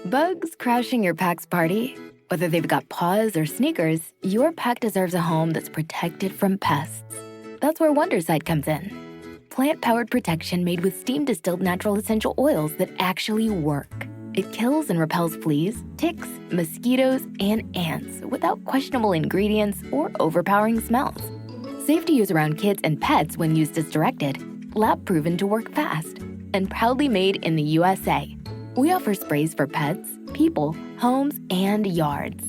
Bugs crashing your pack's party? Whether they've got paws or sneakers, your pack deserves a home that's protected from pests. That's where Wonderside comes in. Plant-powered protection made with steam-distilled natural essential oils that actually work. It kills and repels fleas, ticks, mosquitoes, and ants without questionable ingredients or overpowering smells. Safe to use around kids and pets when used as directed. Lab-proven to work fast. And proudly made in the USA. We offer sprays for pets, people, homes, and yards.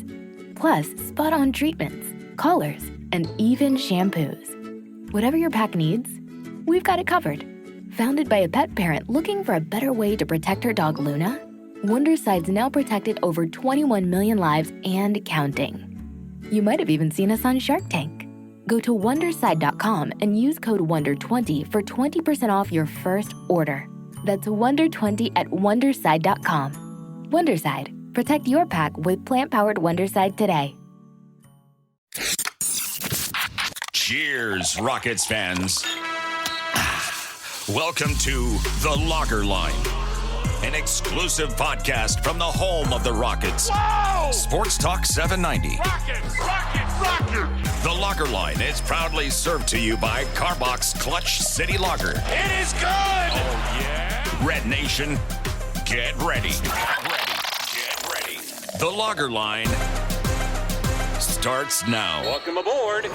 Plus, spot-on treatments, collars, and even shampoos. Whatever your pack needs, we've got it covered. Founded by a pet parent looking for a better way to protect her dog Luna, Wonderside's now protected over 21 million lives and counting. You might have even seen us on Shark Tank. Go to Wonderside.com and use code WONDER20 for 20% off your first order. That's WONDER20 at Wonderside.com. Wonderside. Protect your pack with plant-powered Wonderside today. Cheers, Rockets fans. Welcome to The Locker Line, an exclusive podcast from the home of the Rockets. Whoa! Sports Talk 790. Rockets! The Locker Line is proudly served to you by Carbox Clutch City Lager. It is good! Oh, yeah? Red Nation, get ready. Get ready. The Locker Line starts now. Welcome aboard.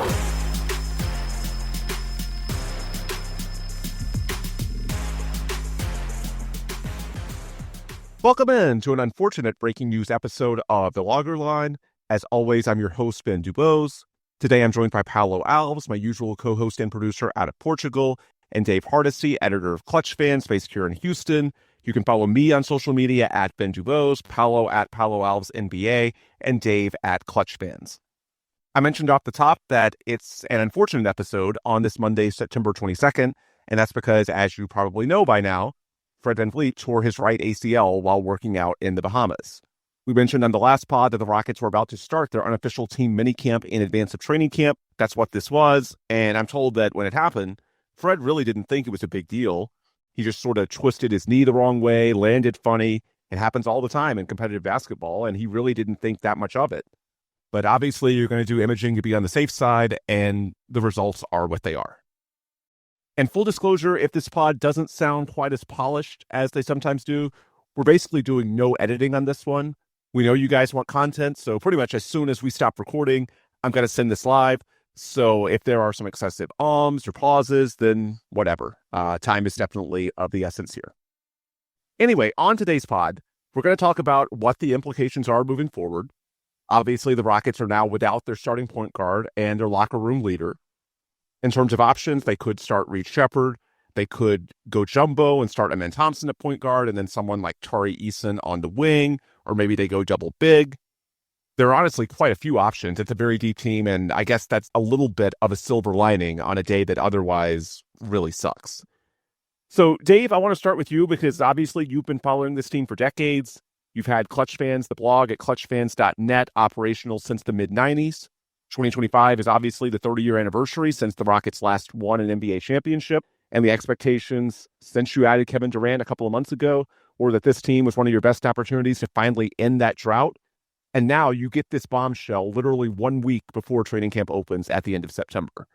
Welcome in to an unfortunate breaking news episode of The Locker Line. As always, I'm your host, Ben DuBose. Today, I'm joined by Paulo Alves, my usual co-host and producer out of Portugal, and Dave Hardisty, editor of Clutch Fans, based here in Houston. You can follow me on social media at Ben DuBose, Paulo at Paulo Alves NBA, and Dave at Clutch Fans. I mentioned off the top that it's an unfortunate episode on this Monday, September 22nd, and that's because, as you probably know by now, Fred VanVleet tore his right ACL while working out in the Bahamas. We mentioned on the last pod that the Rockets were about to start their unofficial team minicamp in advance of training camp. That's what this was, and I'm told that when it happened, Fred really didn't think it was a big deal. He just sort of twisted his knee the wrong way, landed funny. It happens all the time in competitive basketball, and he really didn't think that much of it. But obviously, you're going to do imaging to be on the safe side, and the results are what they are. And full disclosure, if this pod doesn't sound quite as polished as they sometimes do, we're basically doing no editing on this one. We know you guys want content, so pretty much as soon as we stop recording, I'm going to send this live. So if there are some excessive ums or pauses, then whatever. Time is definitely of the essence here. Anyway, on today's pod, we're going to talk about what the implications are moving forward. Obviously, the Rockets are now without their starting point guard and their locker room leader. In terms of options, they could start Reed Shepherd. They could go jumbo and start Amen Thompson at point guard and then someone like Tari Eason on the wing, or maybe they go double big. There are honestly quite a few options. It's a very deep team, and I guess that's a little bit of a silver lining on a day that otherwise really sucks. So, Dave, I want to start with you because obviously you've been following this team for decades. You've had Clutch Fans, the blog at clutchfans.net, operational since the mid-90s. 2025 is obviously the 30-year anniversary since the Rockets last won an NBA championship, and the expectations since you added Kevin Durant a couple of months ago were that this team was one of your best opportunities to finally end that drought. And now you get this bombshell literally 1 week before training camp opens at the end of September.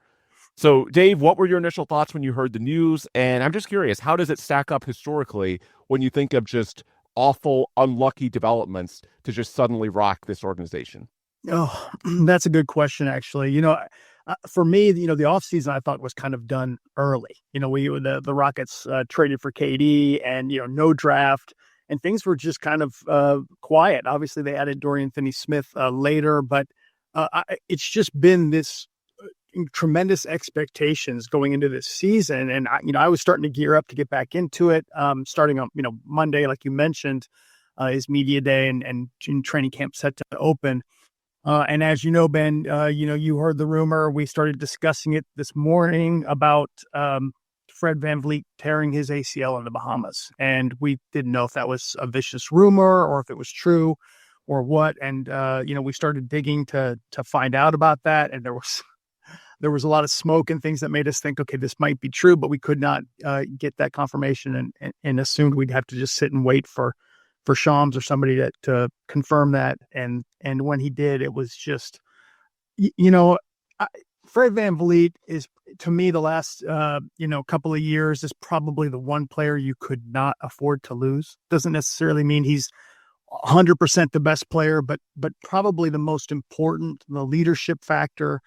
So, Dave, what were your initial thoughts when you heard the news? And I'm just curious, how does it stack up historically when you think of just awful, unlucky developments to just suddenly rock this organization? Oh, that's a good question, actually. For me, the offseason I thought was kind of done early. The Rockets traded for KD and, no draft, and things were just kind of quiet. Obviously, they added Dorian Finney-Smith later, but it's just been this tremendous expectations going into this season. And, I was starting to gear up to get back into it, starting on, Monday, like you mentioned, is media day and training camp set to open. And as you know, Ben, you heard the rumor. We started discussing it this morning about Fred VanVleet tearing his ACL in the Bahamas. And we didn't know if that was a vicious rumor or if it was true or what. And, we started digging to find out about that. And there was a lot of smoke and things that made us think, okay, this might be true, but we could not get that confirmation and assumed we'd have to just sit and wait for Shams or somebody to confirm that. And when he did, it was just, Fred VanVleet is, to me, the last, couple of years is probably the one player you could not afford to lose. Doesn't necessarily mean he's 100% the best player, but probably the most important, the leadership factor,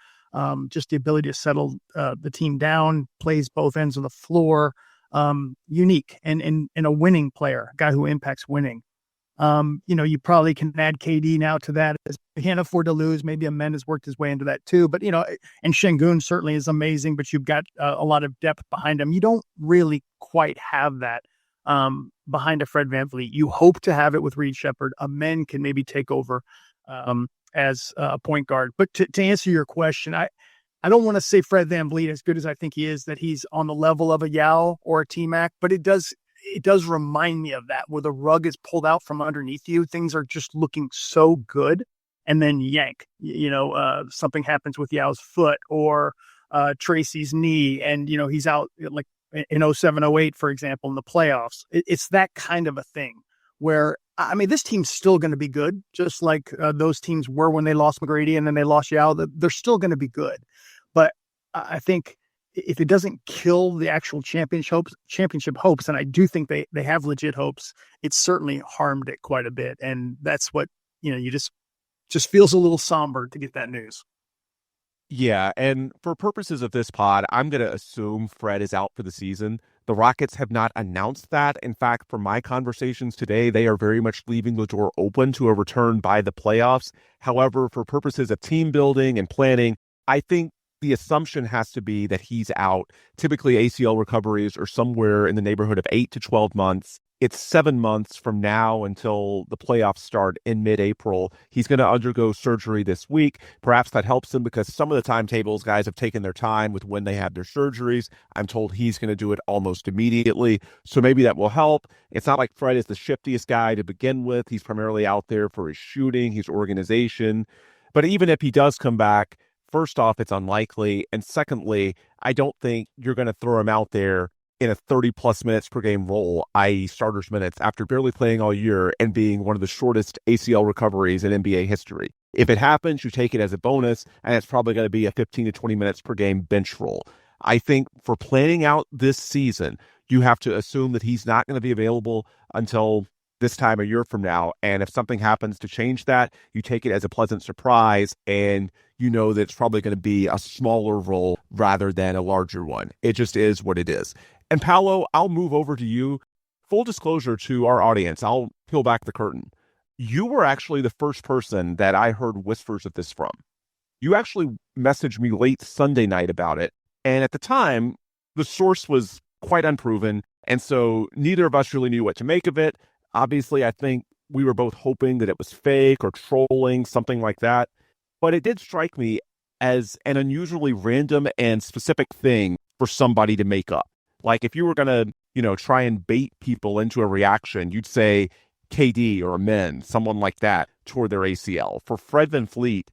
just the ability to settle the team down, plays both ends of the floor, unique and a winning player, a guy who impacts winning. You probably can add KD now to that. You can't afford to lose. Maybe Amen has worked his way into that too. But, and Şengün certainly is amazing, but you've got a lot of depth behind him. You don't really quite have that behind a Fred VanVleet. You hope to have it with Reed Shepherd. Amen can maybe take over as a point guard. But to answer your question, I don't want to say Fred VanVleet, as good as I think he is, that he's on the level of a Yao or a T-Mac, but it does remind me of that, where the rug is pulled out from underneath you. Things are just looking so good. And then yank, something happens with Yao's foot or Tracy's knee. And, he's out like in 07-08, for example, in the playoffs. It's that kind of a thing where, this team's still going to be good, just like those teams were when they lost McGrady and then they lost Yao. They're still going to be good. But I think if it doesn't kill the actual championship hopes, and I do think they have legit hopes, it's certainly harmed it quite a bit. And that's what, you just feels a little somber to get that news. Yeah, and for purposes of this pod, I'm going to assume Fred is out for the season. The Rockets have not announced that. In fact, from my conversations today, they are very much leaving the door open to a return by the playoffs. However, for purposes of team building and planning, I think the assumption has to be that he's out. Typically, ACL recoveries are somewhere in the neighborhood of 8 to 12 months. It's 7 months from now until the playoffs start in mid-April. He's going to undergo surgery this week. Perhaps that helps him because some of the timetables, guys have taken their time with when they have their surgeries. I'm told he's going to do it almost immediately. So maybe that will help. It's not like Fred is the shiftiest guy to begin with. He's primarily out there for his shooting, his organization. But even if he does come back, first off, it's unlikely. And secondly, I don't think you're going to throw him out there in a 30-plus minutes per game role, i.e. starters minutes, after barely playing all year and being one of the shortest ACL recoveries in NBA history. If it happens, you take it as a bonus, and it's probably going to be a 15 to 20 minutes per game bench role. I think for planning out this season, you have to assume that he's not going to be available until this time a year from now. And if something happens to change that, you take it as a pleasant surprise, and you know that it's probably going to be a smaller role rather than a larger one. It just is what it is. And Paulo, I'll move over to you. Full disclosure to our audience, I'll peel back the curtain. You were actually the first person that I heard whispers of this from. You actually messaged me late Sunday night about it. And at the time, the source was quite unproven. And so neither of us really knew what to make of it. Obviously, I think we were both hoping that it was fake or trolling, something like that. But it did strike me as an unusually random and specific thing for somebody to make up. Like if you were going to, try and bait people into a reaction, you'd say KD or Amen, someone like that, tore their ACL. For Fred VanVleet,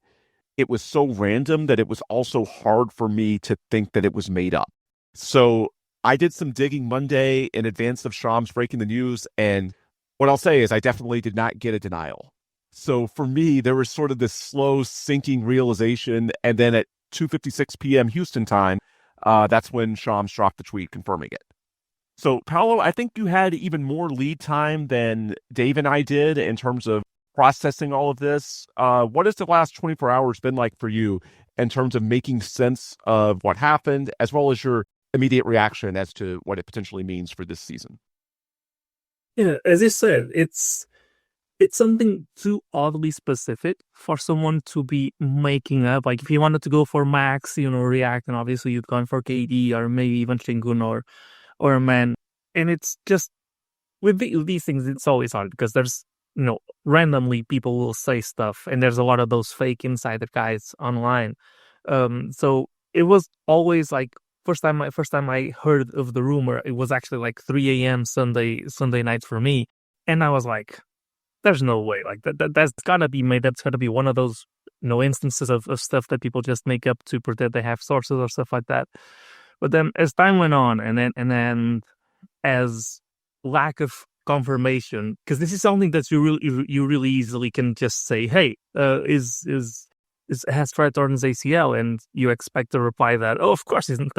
it was so random that it was also hard for me to think that it was made up. So I did some digging Monday in advance of Shams breaking the news, and what I'll say is I definitely did not get a denial. So for me, there was sort of this slow sinking realization, and then at 2:56 p.m. Houston time, that's when Shams dropped the tweet confirming it. So, Paulo, I think you had even more lead time than Dave and I did in terms of processing all of this. What has the last 24 hours been like for you in terms of making sense of what happened, as well as your immediate reaction as to what it potentially means for this season? Yeah, as you said, it's something too oddly specific for someone to be making up. Like if you wanted to go for Max, react, and obviously you'd gone for KD or maybe even Şengün or Man. And it's just with these things, it's always hard because there's randomly people will say stuff, and there's a lot of those fake insider guys online. So it was always like first time I heard of the rumor, it was actually like 3 a.m. Sunday night for me, and I was like, there's no way. Like that's gotta be made up. It's gotta be one of those instances of stuff that people just make up to pretend they have sources or stuff like that. But then as time went on, and then as lack of confirmation, because this is something that you really easily can just say, hey, has Fred torn his ACL? And you expect to reply that, oh, of course he hasn't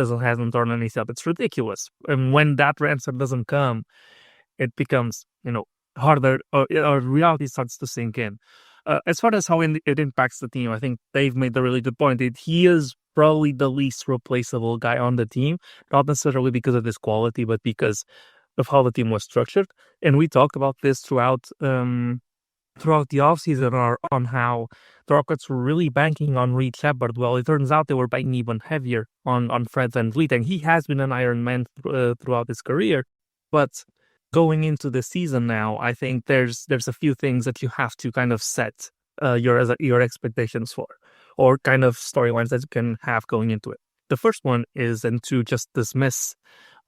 torn an ACL. It's ridiculous. And when that answer doesn't come, it becomes, harder, or reality starts to sink in. As far as how it impacts the team, I think Dave made a really good point. He is probably the least replaceable guy on the team, not necessarily because of his quality, but because of how the team was structured. And we talked about this throughout the offseason, on how the Rockets were really banking on Reed Shepard. Well, it turns out they were banking even heavier on Fred VanVleet, and he has been an Iron Man throughout his career. But going into the season now, I think there's a few things that you have to kind of set your expectations for, or kind of storylines that you can have going into it. The first one is, and to just dismiss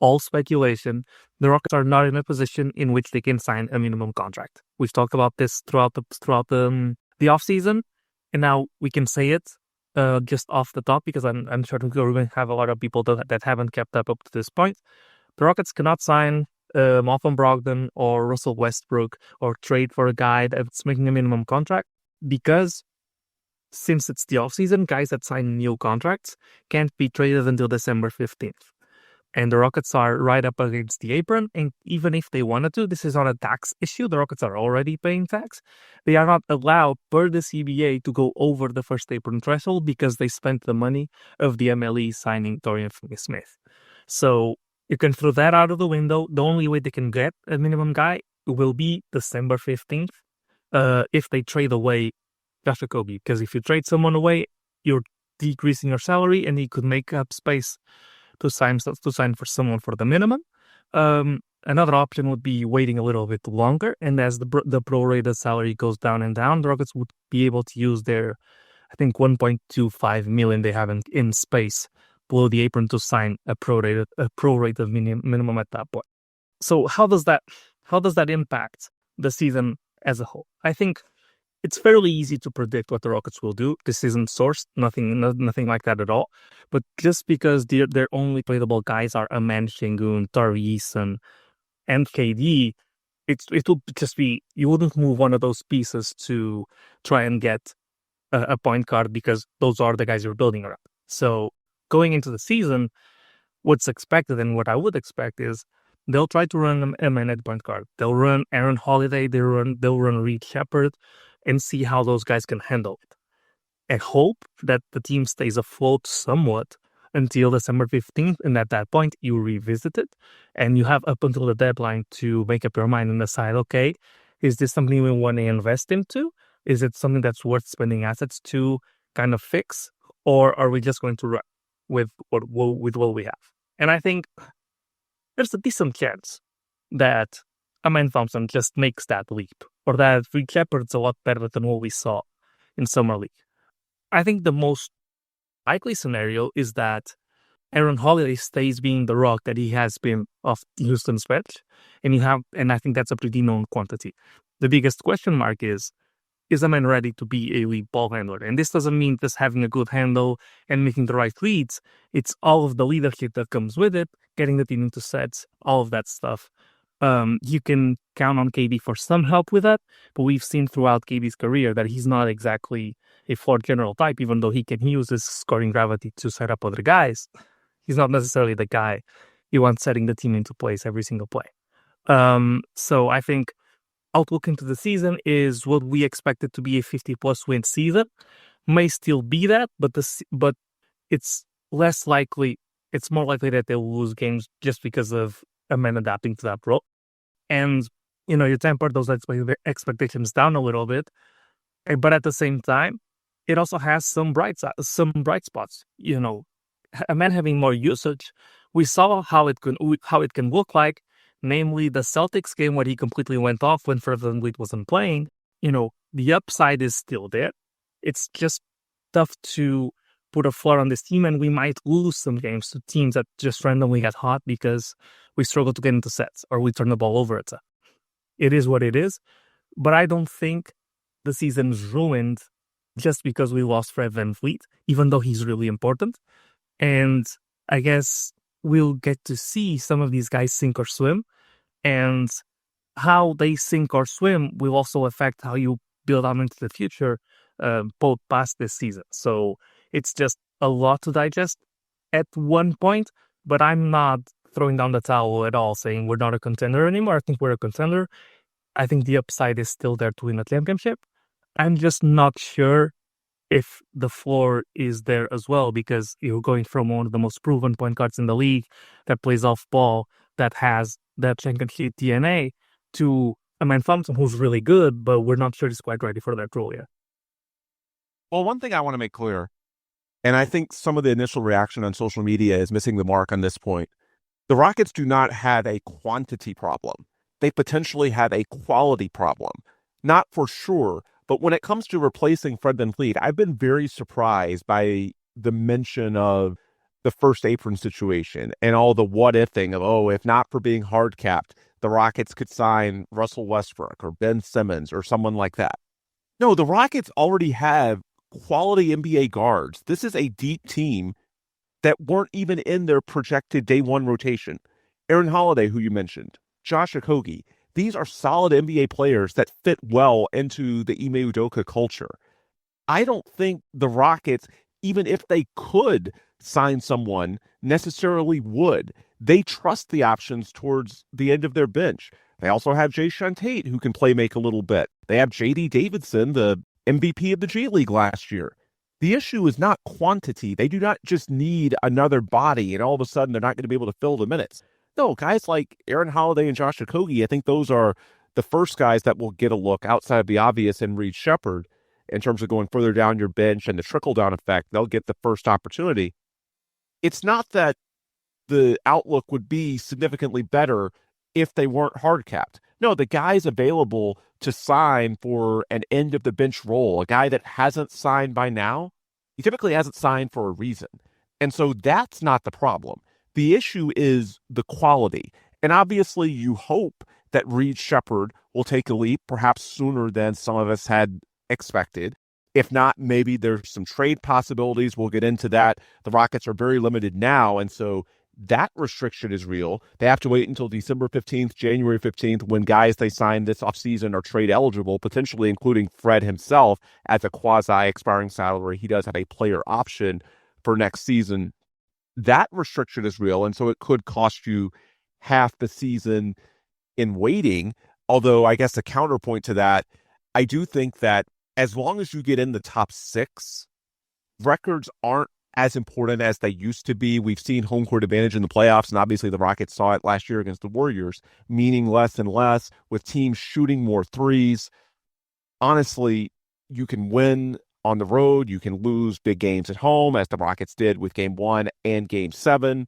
all speculation, the Rockets are not in a position in which they can sign a minimum contract. We've talked about this throughout the offseason, and now we can say it just off the top, because I'm sure we're going to have a lot of people that haven't kept up to this point. The Rockets cannot sign Malcolm Brogdon or Russell Westbrook, or trade for a guy that's making a minimum contract, because since it's the offseason, guys that sign new contracts can't be traded until December 15th. And the Rockets are right up against the apron. And even if they wanted to, this is not a tax issue. The Rockets are already paying tax. They are not allowed per the CBA to go over the first apron threshold, because they spent the money of the MLE signing Dorian Finney-Smith. So you can throw that out of the window. The only way they can get a minimum guy will be December 15th if they trade away Josh Okogie. Because if you trade someone away, you're decreasing your salary, and you could make up space to sign for someone for the minimum. Another option would be waiting a little bit longer, and as the prorated salary goes down and down, the Rockets would be able to use their, I think, $1.25 million they have in space below the apron to sign a prorated minimum at that point. So how does that impact the season as a whole? I think it's fairly easy to predict what the Rockets will do. This isn't sourced, nothing like that at all. But just because their only playable guys are Aman Şengün, Tariq and KD, it will just be, you wouldn't move one of those pieces to try and get a point guard, because those are the guys you're building around. So going into the season, what's expected, and what I would expect, is they'll try to run a man at point guard. They'll run Aaron Holiday, they'll run Reed Shepard, and see how those guys can handle it. And hope that the team stays afloat somewhat until December 15th, and at that point, you revisit it, and you have up until the deadline to make up your mind and decide, okay, is this something we want to invest into? Is it something that's worth spending assets to kind of fix? Or are we just going to run with what we have? And I think there's a decent chance that Amen Thompson just makes that leap, or that Reed Shepard's a lot better than what we saw in Summer League. I think the most likely scenario is that Aaron Holiday stays being the rock that he has been off Houston's bench, and I think that's a pretty known quantity. The biggest question mark is Amen ready to be a elite ball handler? And this doesn't mean just having a good handle and making the right reads. It's all of the leadership that comes with it, getting the team into sets, all of that stuff. You can count on KD for some help with that, but we've seen throughout KD's career that he's not exactly a floor general type, even though he can use his scoring gravity to set up other guys. He's not necessarily the guy you want setting the team into place every single play. So I think outlook into the season is what we expected to be a 50-plus win season. May still be that, but it's less likely. It's more likely that they'll lose games just because of a man adapting to that role. And, you temper those expectations down a little bit. But at the same time, it also has some bright spots. A man having more usage, we saw how it can look like, namely the Celtics game where he completely went off when Fred VanVleet wasn't playing. The upside is still there. It's just tough to put a floor on this team, and we might lose some games to teams that just randomly get hot because we struggle to get into sets or we turn the ball over. It is what it is, but I don't think the season's ruined just because we lost Fred VanVleet, even though he's really important. And I guess we'll get to see some of these guys sink or swim, and how they sink or swim will also affect how you build on into the future, both past this season. So it's just a lot to digest at one point, but I'm not throwing down the towel at all, saying we're not a contender anymore. I think we're a contender. I think the upside is still there to win a championship. I'm just not sure if the floor is there as well, because you're going from one of the most proven point guards in the league that plays off ball, that has that championship DNA, to a man Thompson who's really good, but we're not sure he's quite ready for that role yet. Well, one thing I want to make clear, and I think some of the initial reaction on social media is missing the mark on this point. The Rockets do not have a quantity problem. They potentially have a quality problem. Not for sure, but when it comes to replacing Fred VanVleet, I've been very surprised by the mention of the first apron situation and all the what-if-ing of, if not for being hard capped, the Rockets could sign Russell Westbrook or Ben Simmons or someone like that. No, the Rockets already have quality NBA guards. This is a deep team that weren't even in their projected day one rotation. Aaron Holiday, who you mentioned, Josh Okogie, these are solid NBA players that fit well into the Ime Udoka culture. I don't think the Rockets, even if they could sign someone, necessarily would. They trust the options towards the end of their bench. They also have Jae'Sean Tate, who can play make a little bit. They have J.D. Davidson, the MVP of the G League last year. The issue is not quantity. They do not just need another body and all of a sudden they're not going to be able to fill the minutes. No, guys like Aaron Holiday and Josh Okogie, I think those are the first guys that will get a look outside of the obvious and Reed Shepherd in terms of going further down your bench and the trickle-down effect. They'll get the first opportunity. It's not that the outlook would be significantly better if they weren't hard capped. No, the guys available to sign for an end of the bench role, a guy that hasn't signed by now, he typically hasn't signed for a reason. And so that's not the problem. The issue is the quality. And obviously you hope that Reed Shepherd will take a leap perhaps sooner than some of us had expected. If not, maybe there's some trade possibilities. We'll get into that. The Rockets are very limited now, and so that restriction is real. They have to wait until December 15th, January 15th, when guys they sign this offseason are trade eligible, potentially including Fred himself as a quasi-expiring salary. He does have a player option for next season. That restriction is real, and so it could cost you half the season in waiting. Although I guess the counterpoint to that, I do think that as long as you get in the top six, records aren't as important as they used to be. We've seen home court advantage in the playoffs, and obviously the Rockets saw it last year against the Warriors, meaning less and less with teams shooting more threes. Honestly, you can win on the road. You can lose big games at home, as the Rockets did with Game 1 and Game 7.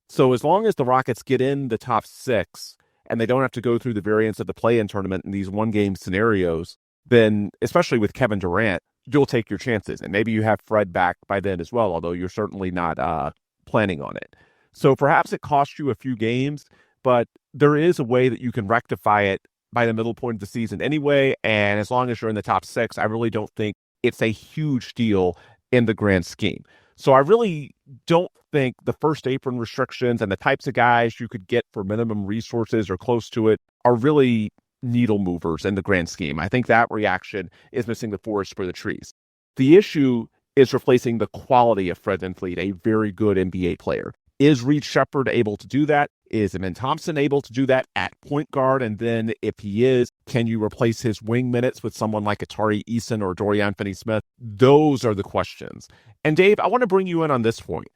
So as long as the Rockets get in the top six and they don't have to go through the variance of the play-in tournament in these one-game scenarios, then, especially with Kevin Durant, you'll take your chances. And maybe you have Fred back by then as well, although you're certainly not planning on it. So perhaps it costs you a few games, but there is a way that you can rectify it by the middle point of the season anyway. And as long as you're in the top six, I really don't think it's a huge deal in the grand scheme. So I really don't think the first apron restrictions and the types of guys you could get for minimum resources or close to it are really needle movers in the grand scheme. I think that reaction is missing the forest for the trees. The issue is replacing the quality of Fred VanVleet, a very good NBA player. Is Reed Shepherd able to do that? Is Amen Thompson able to do that at point guard? And then if he is, can you replace his wing minutes with someone like Atari Eason or Dorian Finney-Smith? Those are the questions. And Dave, I want to bring you in on this point.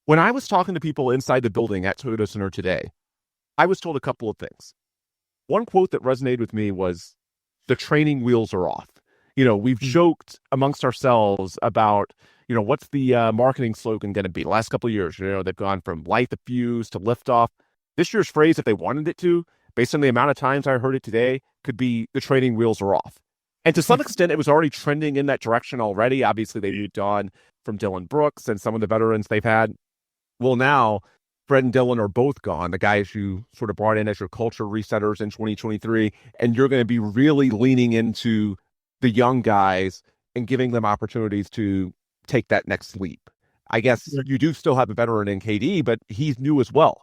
When I was talking to people inside the building at Toyota Center today, I was told a couple of things. One quote that resonated with me was, the training wheels are off. You know, we've joked amongst ourselves about, what's the marketing slogan going to be? The last couple of years, they've gone from light the fuse to lift off. This year's phrase, if they wanted it to, based on the amount of times I heard it today, could be the training wheels are off. And to some extent, it was already trending in that direction already. Obviously, they moved on from Dylan Brooks and some of the veterans they've had. Well, now Fred and Dylan are both gone, the guys you sort of brought in as your culture resetters in 2023, and you're going to be really leaning into the young guys and giving them opportunities to take that next leap. I guess you do still have a veteran in KD, but he's new as well.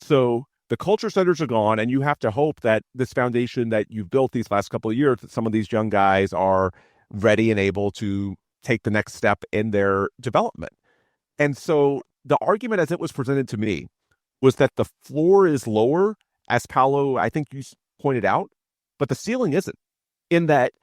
So The culture centers are gone, and you have to hope that this foundation that you've built these last couple of years, that some of these young guys are ready and able to take the next step in their development. And so the argument as it was presented to me was that the floor is lower, as Paulo, I think you pointed out, but the ceiling isn't. In that,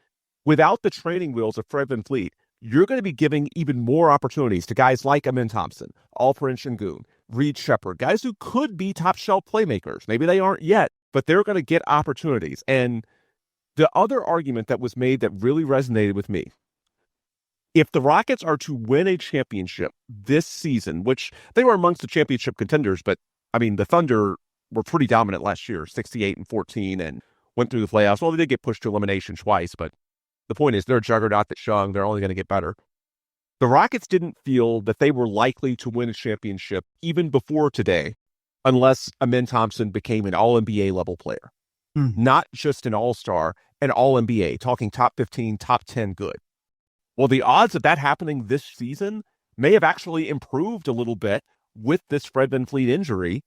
without the training wheels of Fred VanVleet, you're going to be giving even more opportunities to guys like Amin Thompson, Alperen Şengün, Reed Shepherd, guys who could be top shelf playmakers. Maybe they aren't yet, but they're going to get opportunities. And the other argument that was made that really resonated with me, if the Rockets are to win a championship this season, which they were amongst the championship contenders, but I mean, the Thunder were pretty dominant last year, 68-14, and went through the playoffs. Well, they did get pushed to elimination twice, but the point is they're a juggernaut that's young. They're only going to get better. The Rockets didn't feel that they were likely to win a championship even before today, unless Amin Thompson became an All-NBA level player. Not just an All-Star, an All-NBA, talking top 15, top 10 good. Well, the odds of that happening this season may have actually improved a little bit with this Fred VanVleet injury,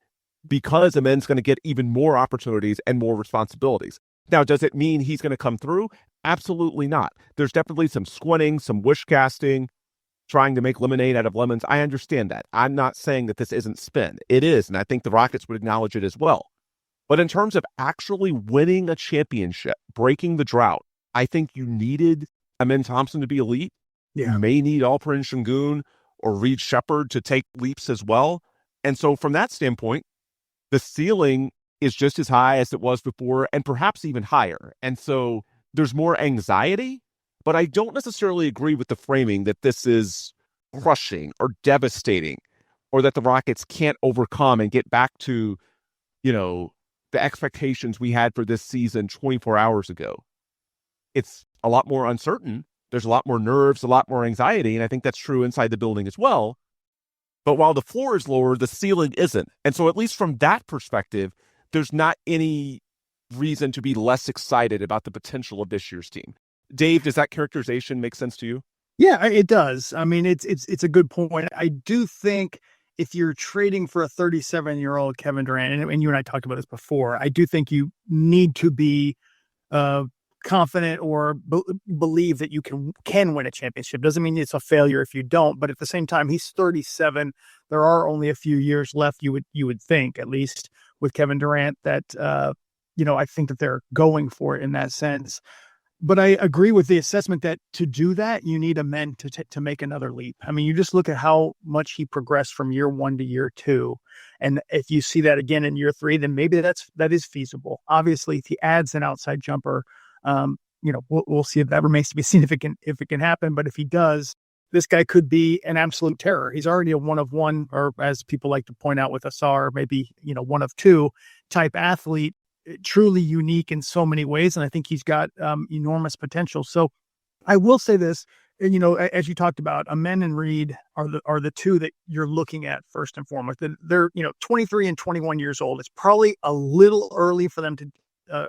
because Amin's going to get even more opportunities and more responsibilities. Now, does it mean he's going to come through? Absolutely not. There's definitely some squinting, some wish casting, trying to make lemonade out of lemons. I understand that. I'm not saying that this isn't spin. It is, and I think the Rockets would acknowledge it as well. But in terms of actually winning a championship, breaking the drought, I think you needed Amin Thompson to be elite. Yeah. You may need Alperen Şengün or Reed Shepherd to take leaps as well. And so from that standpoint, the ceiling is just as high as it was before, and perhaps even higher. And so there's more anxiety, but I don't necessarily agree with the framing that this is crushing or devastating, or that the Rockets can't overcome and get back to, the expectations we had for this season 24 hours ago. It's a lot more uncertain. There's a lot more nerves, a lot more anxiety, and I think that's true inside the building as well. But while the floor is lower, the ceiling isn't. And so at least from that perspective, there's not any reason to be less excited about the potential of this year's team. Dave, does that characterization make sense to you? Yeah, it does. I mean, it's a good point. I do think if you're trading for a 37-year-old Kevin Durant, and you and I talked about this before, I do think you need to be confident or believe that you can win a championship. Doesn't mean it's a failure if you don't, but at the same time, he's 37. There are only a few years left, you would think, at least with Kevin Durant, that I think that they're going for it in that sense. But I agree with the assessment that to do that, you need Amin to make another leap. I mean, you just look at how much he progressed from year 1 to year 2. And if you see that again in year 3, then maybe that is feasible. Obviously, if he adds an outside jumper, we'll see if that remains to be seen if it can happen. But if he does, this guy could be an absolute terror. He's already a one of one, or as people like to point out with Asar, maybe, one of two type athlete, truly unique in so many ways. And I think he's got enormous potential. So I will say this, as you talked about, Amin and Reed are the two that you're looking at first and foremost. They're 23 and 21 years old. It's probably a little early for them to,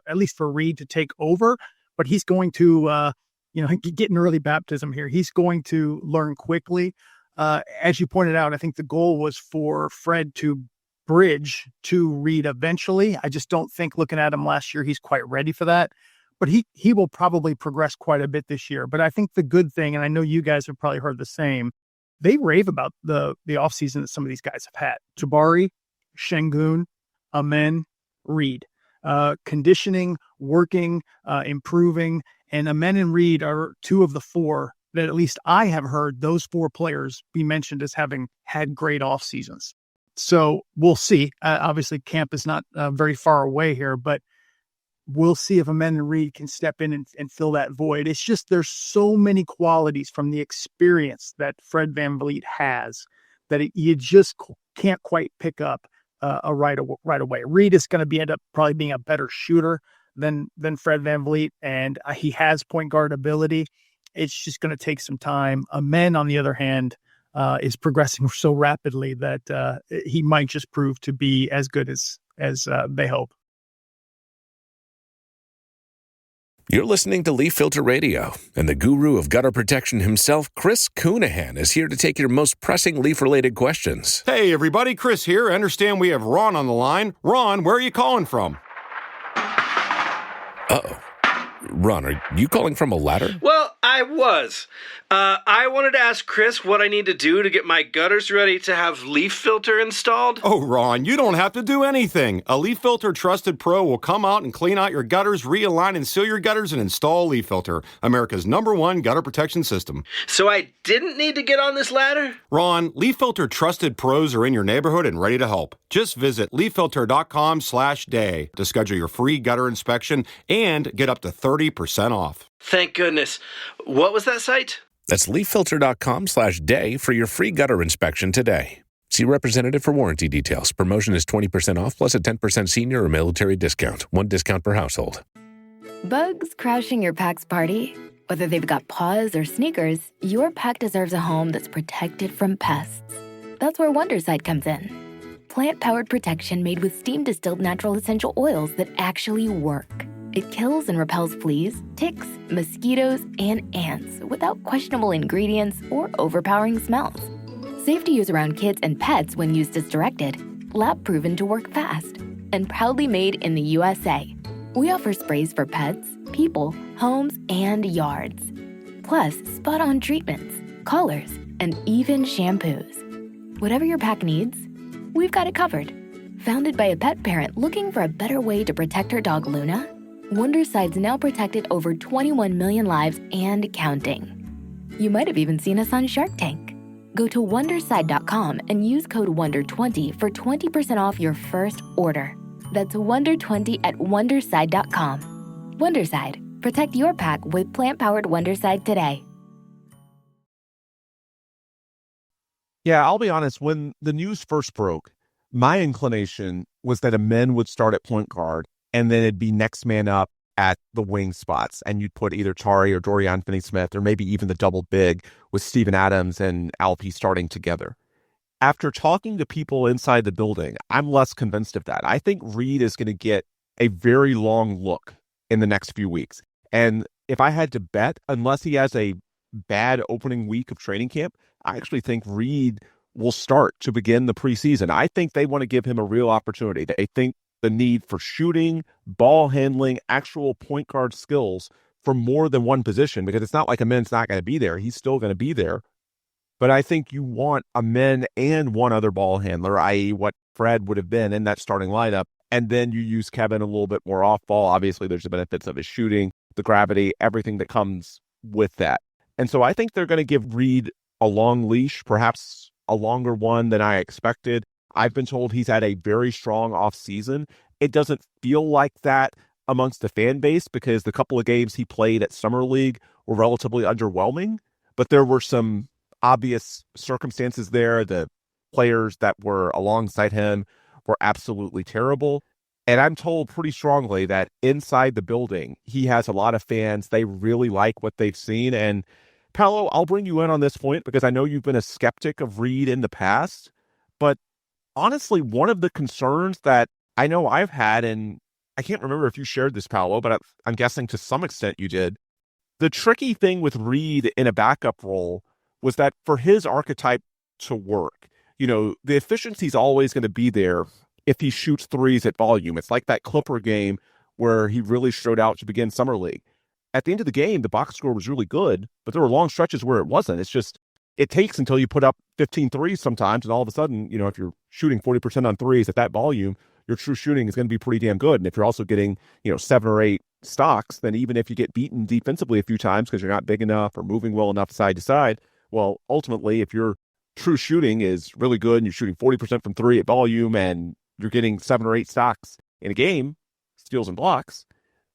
at least for Reed to take over, but he's going to, get an early baptism here. He's going to learn quickly. As you pointed out, I think the goal was for Fred to bridge to Reed eventually. I just don't think, looking at him last year, he's quite ready for that. But he will probably progress quite a bit this year. But I think the good thing, and I know you guys have probably heard the same, they rave about the offseason that some of these guys have had. Jabari, Şengün, Amin, Reed. Conditioning, working, improving. And Amin and Reed are two of the four that at least I have heard those four players be mentioned as having had great off seasons. So we'll see. Obviously, camp is not very far away here, but we'll see if Amin and Reed can step in and fill that void. It's just there's so many qualities from the experience that Fred VanVleet has that you just can't quite pick up right away. Reed is going to end up probably being a better shooter than Fred VanVleet, and he has point guard ability. It's just going to take some time. Amin, on the other hand, is progressing so rapidly that he might just prove to be as good as they hope. You're listening to Leaf Filter Radio, and the guru of gutter protection himself, Chris Coonahan, is here to take your most pressing leaf-related questions. Hey, everybody, Chris here. I understand we have Ron on the line. Ron, where are you calling from? Uh-oh. Ron, are you calling from a ladder? Well, I was. I wanted to ask Chris what I need to do to get my gutters ready to have Leaf Filter installed. Oh, Ron, you don't have to do anything. A Leaf Filter Trusted Pro will come out and clean out your gutters, realign and seal your gutters, and install Leaf Filter, America's #1 gutter protection system. So I didn't need to get on this ladder? Ron, Leaf Filter Trusted Pros are in your neighborhood and ready to help. Just visit leaffilter.com/day to schedule your free gutter inspection and get up to 30% off. Thank goodness. What was that site? That's leaffilter.com/day for your free gutter inspection today. See representative for warranty details. Promotion is 20% off plus a 10% senior or military discount. One discount per household. Bugs crashing your pack's party? Whether they've got paws or sneakers, your pack deserves a home that's protected from pests. That's where Wonderside comes in. Plant-powered protection made with steam-distilled natural essential oils that actually work. It kills and repels fleas, ticks, mosquitoes, and ants without questionable ingredients or overpowering smells. Safe to use around kids and pets when used as directed. Lab-proven to work fast. And proudly made in the USA. We offer sprays for pets, people, homes, and yards. Plus, spot-on treatments, collars, and even shampoos. Whatever your pack needs, we've got it covered. Founded by a pet parent looking for a better way to protect her dog Luna, Wonderside's now protected over 21 million lives and counting. You might have even seen us on Shark Tank. Go to Wonderside.com and use code WONDER20 for 20% off your first order. That's WONDER20 at Wonderside.com. Wonderside. Protect your pack with plant-powered Wonderside today. Yeah, I'll be honest. When the news first broke, my inclination was that a men would start at point guard, and then it'd be next man up at the wing spots. And you'd put either Tari or Dorian Finney-Smith, or maybe even the double big with Steven Adams and Alpe starting together. After talking to people inside the building, I'm less convinced of that. I think Reed is going to get a very long look in the next few weeks. And if I had to bet, unless he has a bad opening week of training camp, I actually think Reed will start to begin the preseason. I think they want to give him a real opportunity. They think the need for shooting, ball handling, actual point guard skills for more than one position, because it's not like a man's not going to be there. He's still going to be there. But I think you want a men and one other ball handler, i.e. what Fred would have been in that starting lineup. And then you use Kevin a little bit more off ball. Obviously, there's the benefits of his shooting, the gravity, everything that comes with that. And so I think they're going to give Reed a long leash, perhaps a longer one than I expected. I've been told he's had a very strong offseason. It doesn't feel like that amongst the fan base because the couple of games he played at Summer League were relatively underwhelming, but there were some obvious circumstances there. The players that were alongside him were absolutely terrible. And I'm told pretty strongly that inside the building, he has a lot of fans. They really like what they've seen. And Paulo, I'll bring you in on this point because I know you've been a skeptic of Reed in the past, but honestly, one of the concerns that I know I've had, and I can't remember if you shared this, Paulo, but I'm guessing to some extent you did. The tricky thing with Reed in a backup role was that for his archetype to work, the efficiency's always going to be there if he shoots threes at volume. It's like that Clipper game where he really showed out to begin Summer League. At the end of the game, the box score was really good, but there were long stretches where it wasn't. It's just, it takes until you put up 15 threes sometimes, and all of a sudden, if you're shooting 40% on threes at that volume, your true shooting is going to be pretty damn good. And if you're also getting, 7 or 8 stocks, then even if you get beaten defensively a few times because you're not big enough or moving well enough side to side, well, ultimately, if your true shooting is really good and you're shooting 40% from 3 at volume and you're getting 7 or 8 stocks in a game, steals and blocks,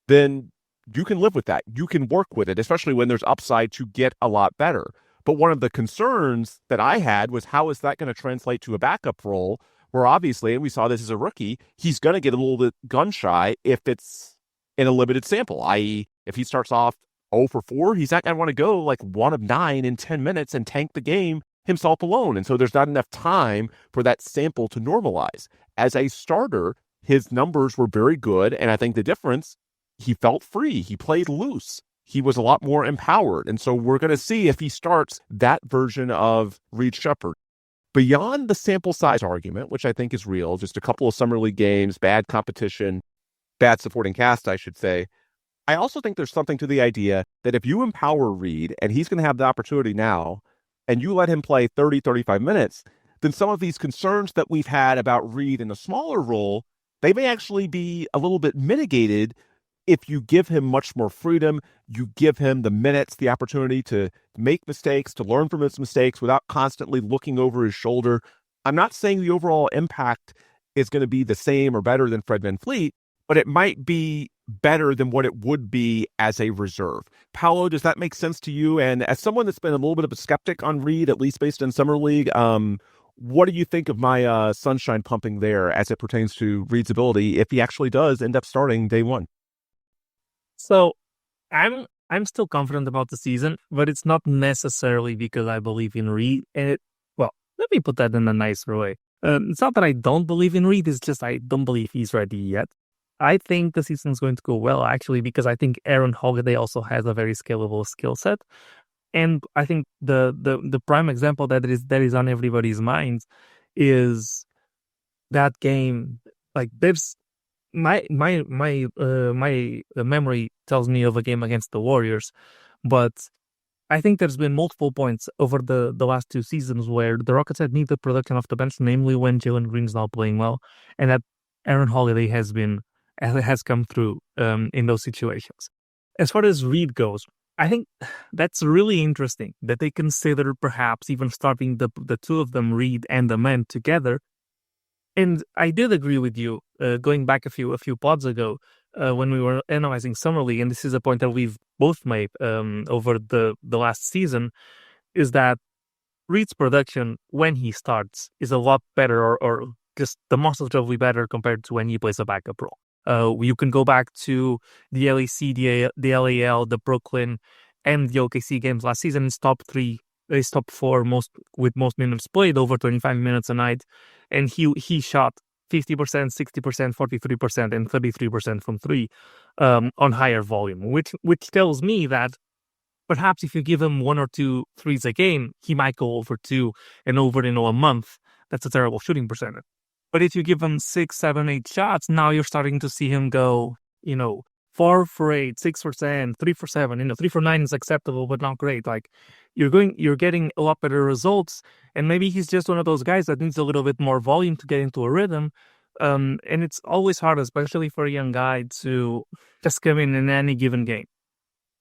then you can live with that. You can work with it, especially when there's upside to get a lot better. But one of the concerns that I had was how is that going to translate to a backup role where obviously, and we saw this as a rookie, he's going to get a little bit gun shy if it's in a limited sample, i.e. if he starts off 0 for 4, he's not going to want to go like 1 of 9 in 10 minutes and tank the game himself alone. And so there's not enough time for that sample to normalize. As a starter, his numbers were very good. And I think the difference he felt free. He played loose. He was a lot more empowered. And so we're going to see if he starts that version of Reed Shepherd. Beyond the sample size argument, which I think is real, just a couple of summer league games, bad competition, bad supporting cast, I should say. I also think there's something to the idea that if you empower Reed, and he's going to have the opportunity now, and you let him play 30, 35 minutes, then some of these concerns that we've had about Reed in a smaller role, they may actually be a little bit mitigated if you give him much more freedom, you give him the minutes, the opportunity to make mistakes, to learn from his mistakes without constantly looking over his shoulder. I'm not saying the overall impact is going to be the same or better than Fred VanVleet, but it might be better than what it would be as a reserve. Paulo, does that make sense to you? And as someone that's been a little bit of a skeptic on Reed, at least based in Summer League, what do you think of my sunshine pumping there as it pertains to Reed's ability if he actually does end up starting day one? So I'm still confident about the season, but it's not necessarily because I believe in Reed. And let me put that in a nicer way. It's not that I don't believe in Reed, it's just I don't believe he's ready yet. I think the season's going to go well, actually, because I think Aaron Holiday also has a very scalable skill set. And I think the prime example that is on everybody's minds is that game. Like, there's my memory tells me of a game against the Warriors, but I think there's been multiple points over the last two seasons where the Rockets had needed production off the bench, namely when Jalen Green's not playing well, and that Aaron Holiday has come through in those situations. As far as Reed goes, I think that's really interesting that they consider perhaps even starting the two of them, Reed and the man, together. And I did agree with you going back a few pods ago when we were analyzing Summer League, and this is a point that we've both made over the last season, is that Reed's production when he starts is a lot better, or just demonstratively better compared to when he plays a backup role. You can go back to the LEC, the LAL, the Brooklyn, and the OKC games last season. His top four with most minutes played, over 25 minutes a night, and he shot 50%, 60%, 43%, and 33% from three on higher volume, which tells me that perhaps if you give him one or two threes a game, he might go over two, and over a month, that's a terrible shooting percentage. But if you give him 6, 7, 8 shots, now you're starting to see him go, 4 for 8, 6 for 10, 3 for 7. 3 for 9 is acceptable, but not great. Like, you're getting a lot better results, and maybe he's just one of those guys that needs a little bit more volume to get into a rhythm. And it's always hard, especially for a young guy, to just come in any given game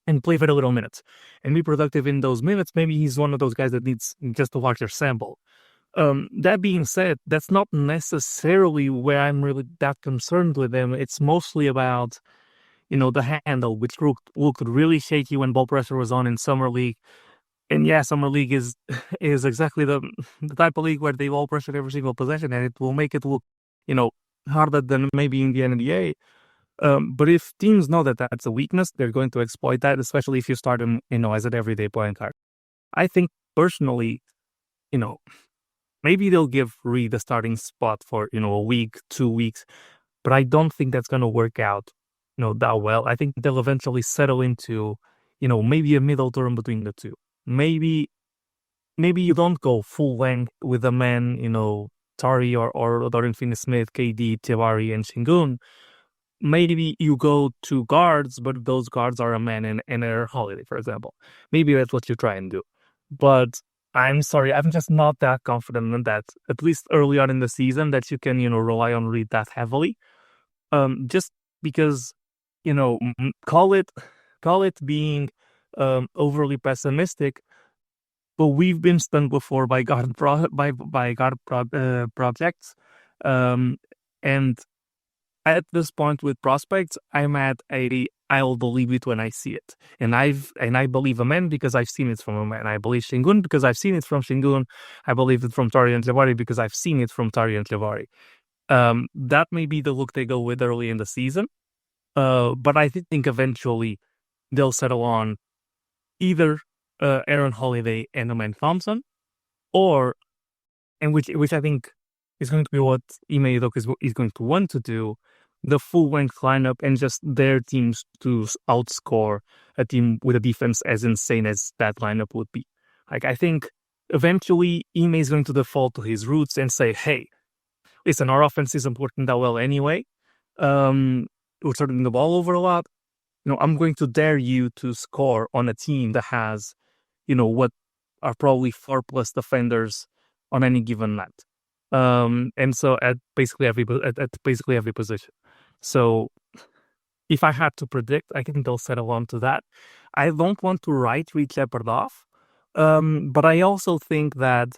and play for a little minutes and be productive in those minutes. Maybe he's one of those guys that needs just a larger sample. That being said, that's not necessarily where I'm really that concerned with him. It's mostly about, the handle, which looked really shaky when ball pressure was on in Summer League. And yeah, Summer League is exactly the type of league where they ball pressure every single possession, and it will make it look, harder than maybe in the NBA. But if teams know that that's a weakness, they're going to exploit that, especially if you start him, as an everyday point guard. I think personally, maybe they'll give Reed the starting spot for, a week, 2 weeks, but I don't think that's going to work out, that well. I think they'll eventually settle into, maybe a middle term between the two. Maybe you don't go full length with a man, Tari or Dorian Finney-Smith, KD, Jabari, and Şengün. Maybe you go two guards, but those guards are a man and Aaron Holiday, for example. Maybe that's what you try and do. But I'm sorry, I'm just not that confident in that, at least early on in the season, that you can, rely on Reed that heavily. Just because, call it being overly pessimistic, but we've been stung before by guard projects, and at this point with prospects, I'm at I'll believe it when I see it, and I believe a man because I've seen it from a man. I believe Şengün because I've seen it from Şengün. I believe it from Tari and Jabari because I've seen it from Tari and Jabari. That may be the look they go with early in the season, but I think eventually they'll settle on either Aaron Holiday and Amen Thompson, which I think is going to be what Ime Udoka is going to want to do, the full length lineup and just their teams to outscore a team with a defense as insane as that lineup would be. Like, I think eventually Ime is going to default to his roots and say, hey, listen, our offense isn't working that well anyway. We're turning the ball over a lot. I'm going to dare you to score on a team that has, what are probably 4+ defenders on any given night. And so at basically every position. So if I had to predict, I think they'll settle on to that. I don't want to write Reed Shepard off, but I also think that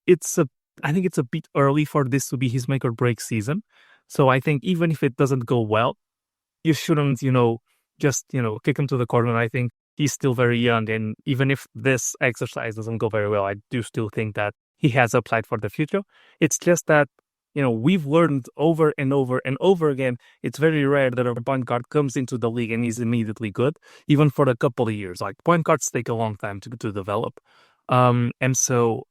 I think it's a bit early for this to be his make or break season. So I think even if it doesn't go well, you shouldn't, just, kick him to the corner. I think he's still very young. And even if this exercise doesn't go very well, I do still think that he has upside for the future. It's just that, we've learned over and over and over again, it's very rare that a point guard comes into the league and he's immediately good, even for a couple of years. Like, point guards take a long time to develop. And so,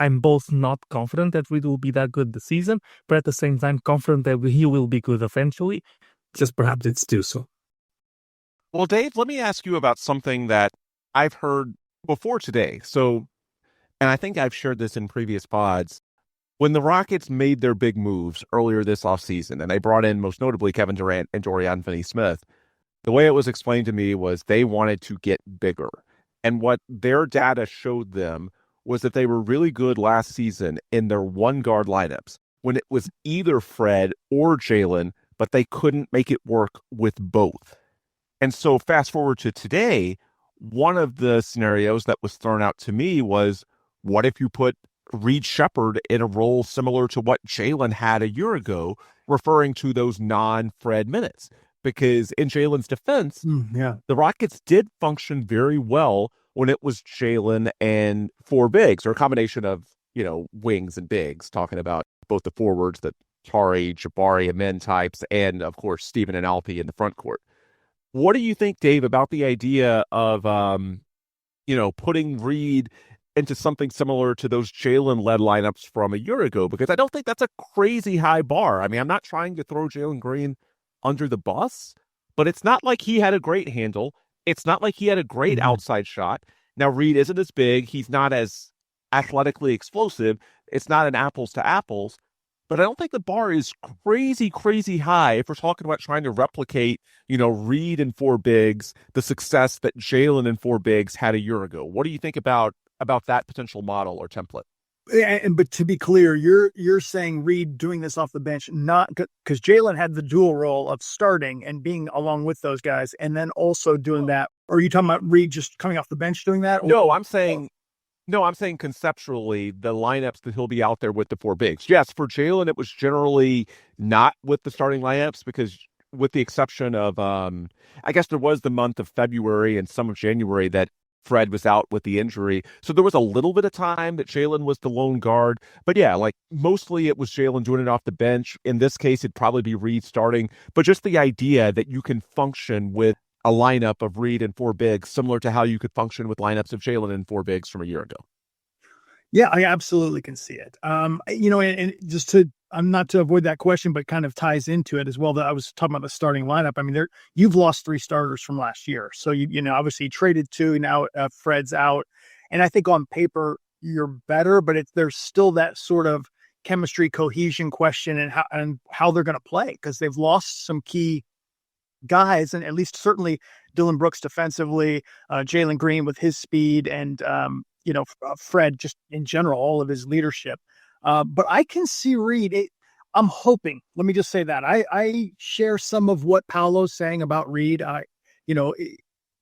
I'm both not confident that Reed will be that good this season, but at the same time confident that he will be good eventually. Just perhaps it's too soon. Well, Dave, let me ask you about something that I've heard before today. So, and I think I've shared this in previous pods. When the Rockets made their big moves earlier this offseason, and they brought in most notably Kevin Durant and Dorian Finney-Smith, the way it was explained to me was they wanted to get bigger. And what their data showed them was that they were really good last season in their one-guard lineups when it was either Fred or Jalen, but they couldn't make it work with both. And so fast forward to today, one of the scenarios that was thrown out to me was, what if you put Reed Shepard in a role similar to what Jalen had a year ago, referring to those non-Fred minutes? Because in Jalen's defense, the Rockets did function very well when it was Jalen and 4 bigs, or a combination of, wings and bigs, talking about both the forwards, the Tari, Jabari, Amen types, and of course, Steven and Alpi in the front court. What do you think, Dave, about the idea of, putting Reed into something similar to those Jalen-led lineups from a year ago? Because I don't think that's a crazy high bar. I mean, I'm not trying to throw Jalen Green under the bus, but it's not like he had a great handle. It's not like he had a great outside shot. Now, Reed isn't as big. He's not as athletically explosive. It's not an apples to apples. But I don't think the bar is crazy, crazy high if we're talking about trying to replicate, Reed and 4 bigs, the success that Jalen and 4 bigs had a year ago. What do you think about that potential model or template? But to be clear, you're saying Reed doing this off the bench, not because Jalen had the dual role of starting and being along with those guys, and then also doing that. Or are you talking about Reed just coming off the bench doing that? No, I'm saying conceptually the lineups that he'll be out there with the 4 bigs. Yes, for Jalen, it was generally not with the starting lineups because, with the exception of, I guess there was the month of February and some of January that Fred was out with the injury. So there was a little bit of time that Jalen was the lone guard. But yeah, like mostly it was Jalen doing it off the bench. In this case, it'd probably be Reed starting. But just the idea that you can function with a lineup of Reed and 4 bigs, similar to how you could function with lineups of Jalen and 4 bigs from a year ago. Yeah, I absolutely can see it. And just to, I'm not to avoid that question, but kind of ties into it as well. That I was talking about the starting lineup. I mean, you've lost 3 starters from last year. So, obviously you traded 2, now Fred's out. And I think on paper, you're better, but there's still that sort of chemistry cohesion question and how they're going to play, because they've lost some key guys, and at least certainly Dylan Brooks defensively, Jalen Green with his speed, and Fred just in general, all of his leadership. But I can see Reed. I'm hoping. Let me just say that I share some of what Paulo's saying about Reed.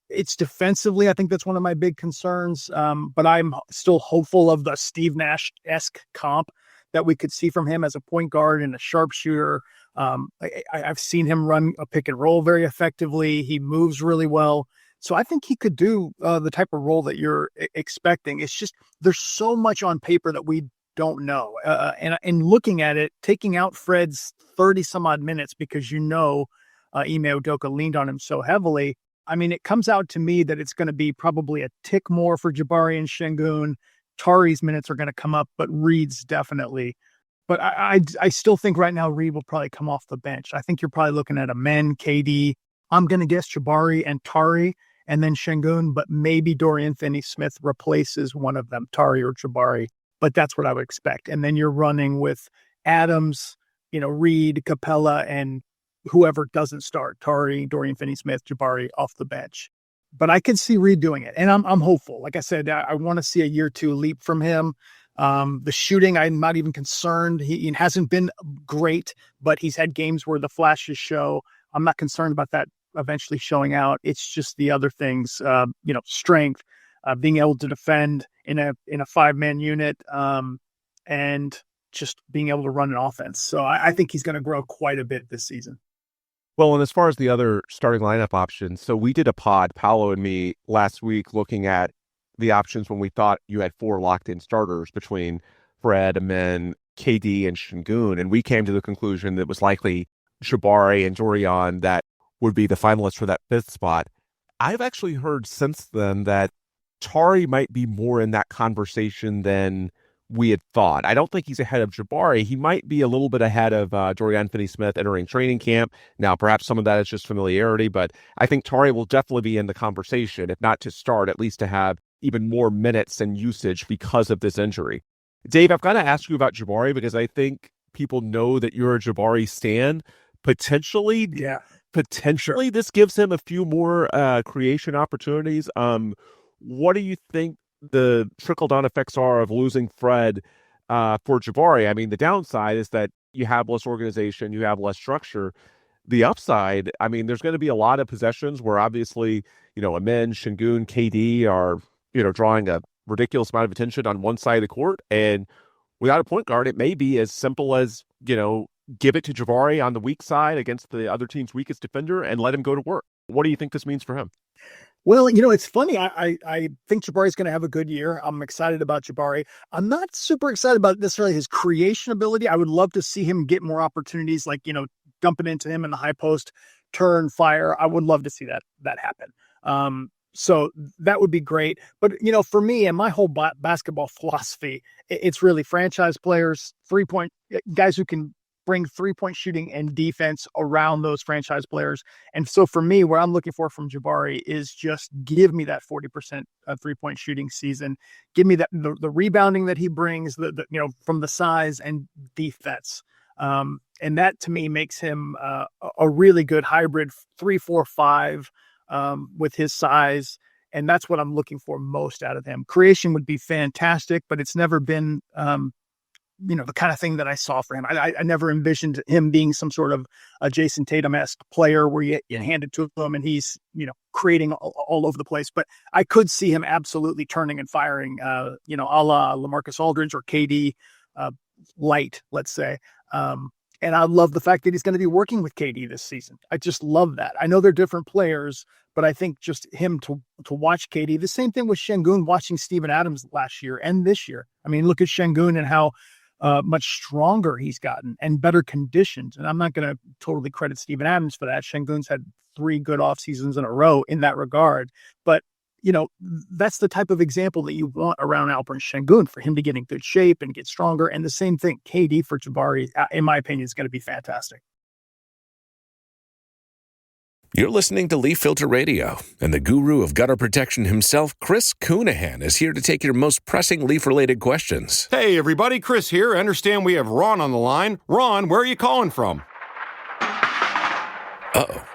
It's defensively. I think that's one of my big concerns. But I'm still hopeful of the Steve Nash-esque comp that we could see from him as a point guard and a sharpshooter. I've seen him run a pick and roll very effectively. He moves really well. So I think he could do the type of role that you're expecting. It's just there's so much on paper that we don't know. And looking at it, taking out Fred's 30 some odd minutes because Ime Udoka leaned on him so heavily. I mean, it comes out to me that it's going to be probably a tick more for Jabari and Şengün. Tari's minutes are going to come up, but Reed's definitely But I still think right now Reed will probably come off the bench. I think you're probably looking at Amen, KD. I'm going to guess Jabari and Tari, and then Şengün, but maybe Dorian Finney-Smith replaces one of them, Tari or Jabari. But that's what I would expect. And then you're running with Adams, Reed, Capella, and whoever doesn't start, Tari, Dorian Finney-Smith, Jabari off the bench. But I could see Reed doing it, and I'm hopeful. Like I said, I want to see a year two leap from him. The shooting, I'm not even concerned. He hasn't been great, but he's had games where the flashes show. I'm not concerned about that eventually showing out. It's just the other things, strength, being able to defend in a 5-man unit, and just being able to run an offense. So I think he's going to grow quite a bit this season. Well, and as far as the other starting lineup options, so we did a pod, Paulo and me, last week looking at the options when we thought you had 4 locked-in starters between Fred, Amen, KD, and Şengün, and we came to the conclusion that it was likely Jabari and Dorian that would be the finalists for that 5th spot. I've actually heard since then that Tari might be more in that conversation than we had thought. I don't think he's ahead of Jabari. He might be a little bit ahead of Dorian Finney-Smith entering training camp. Now, perhaps some of that is just familiarity, but I think Tari will definitely be in the conversation, if not to start, at least to have even more minutes and usage because of this injury. Dave, I've got to ask you about Jabari because I think people know that you're a Jabari stan. Potentially, this gives him a few more creation opportunities. What do you think the trickle-down effects are of losing Fred for Jabari? I mean, the downside is that you have less organization, you have less structure. The upside, I mean, there's going to be a lot of possessions where obviously, Amen, Şengün, KD are, drawing a ridiculous amount of attention on one side of the court. And without a point guard, it may be as simple as, give it to Jabari on the weak side against the other team's weakest defender and let him go to work. What do you think this means for him? Well, it's funny. I think Jabari's going to have a good year. I'm excited about Jabari. I'm not super excited about necessarily his creation ability. I would love to see him get more opportunities, like, dumping into him in the high post, turn, fire. I would love to see that happen. So that would be great. But, for me and my whole basketball philosophy, it's really franchise players, 3-point guys who can bring 3-point shooting and defense around those franchise players. And so for me, what I'm looking for from Jabari is just give me that 40% 3-point shooting season. Give me that the rebounding that he brings, from the size and defense. And that to me makes him a really good hybrid 3-4-5 with his size. And that's what I'm looking for most out of him. Creation would be fantastic, but it's never been, the kind of thing that I saw for him. I never envisioned him being some sort of a Jason Tatum-esque player where you hand it to him and he's, creating all over the place. But I could see him absolutely turning and firing, a la LaMarcus Aldridge or KD light, let's say. And I love the fact that he's going to be working with KD this season. I just love that. I know they're different players, but I think just him to watch KD, the same thing with Şengün watching Steven Adams last year and this year. I mean, look at Şengün and how much stronger he's gotten and better conditions. And I'm not going to totally credit Steven Adams for that. Şengün's had 3 good off seasons in a row in that regard. But, that's the type of example that you want around Alperen Şengün for him to get in good shape and get stronger. And the same thing, KD for Jabari, in my opinion, is going to be fantastic. You're listening to Leaf Filter Radio, and the guru of gutter protection himself, Chris Coonahan, is here to take your most pressing Leaf-related questions. Hey, everybody, Chris here. I understand we have Ron on the line. Ron, where are you calling from? Uh-oh.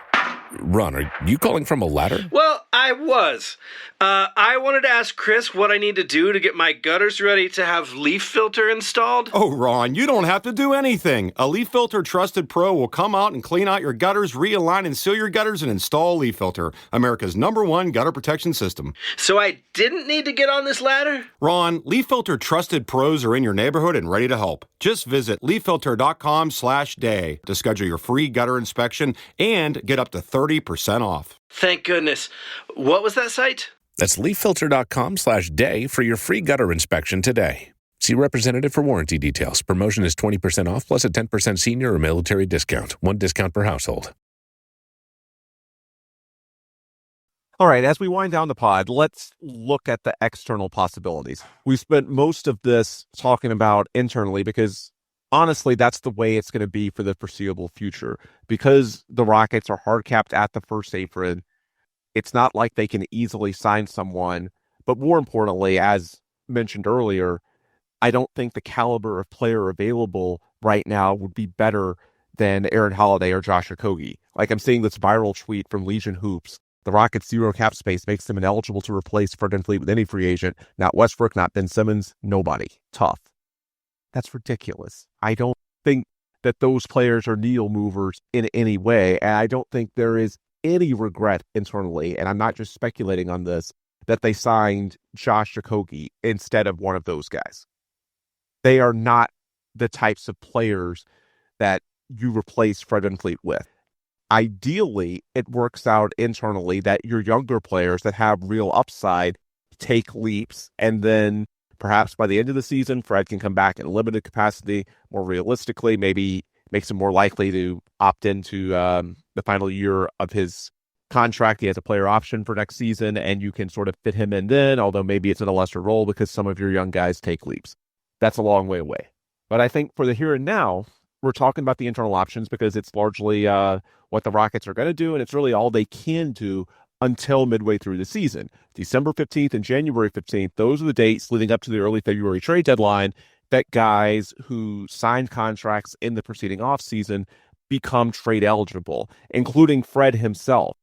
Ron, are you calling from a ladder? Well, I was. I wanted to ask Chris what I need to do to get my gutters ready to have Leaf Filter installed. Oh, Ron, you don't have to do anything. A Leaf Filter Trusted Pro will come out and clean out your gutters, realign and seal your gutters, and install Leaf Filter, America's #1 gutter protection system. So I didn't need to get on this ladder? Ron, Leaf Filter Trusted Pros are in your neighborhood and ready to help. Just visit leaffilter.com/day to schedule your free gutter inspection and get up to 30% off. Thank goodness. What was that site? That's leaffilter.com/day for your free gutter inspection today. See representative for warranty details. Promotion is 20% off plus a 10% senior or military discount. 1 discount per household. All right, as we wind down the pod, let's look at the external possibilities. We spent most of this talking about internally because honestly, that's the way it's going to be for the foreseeable future. Because the Rockets are hard capped at the first apron, it's not like they can easily sign someone. But more importantly, as mentioned earlier, I don't think the caliber of player available right now would be better than Aaron Holiday or Josh Okogie. Like, I'm seeing this viral tweet from Legion Hoops. The Rockets' zero cap space makes them ineligible to replace Fred VanVleet with any free agent. Not Westbrook, not Ben Simmons, nobody. Tough. That's ridiculous. I don't think that those players are needle movers in any way, and I don't think there is any regret internally, and I'm not just speculating on this, that they signed Josh Okogie instead of one of those guys. They are not the types of players that you replace Fred VanVleet with. Ideally, it works out internally that your younger players that have real upside take leaps, and then perhaps by the end of the season, Fred can come back in a limited capacity. More realistically, maybe makes him more likely to opt into the final year of his contract. He has a player option for next season, and you can sort of fit him in then, although maybe it's in a lesser role because some of your young guys take leaps. That's a long way away. But I think for the here and now, we're talking about the internal options because it's largely what the Rockets are going to do, and it's really all they can do until midway through the season. December 15th and January 15th, those are the dates leading up to the early February trade deadline that guys who signed contracts in the preceding offseason become trade eligible, including Fred himself.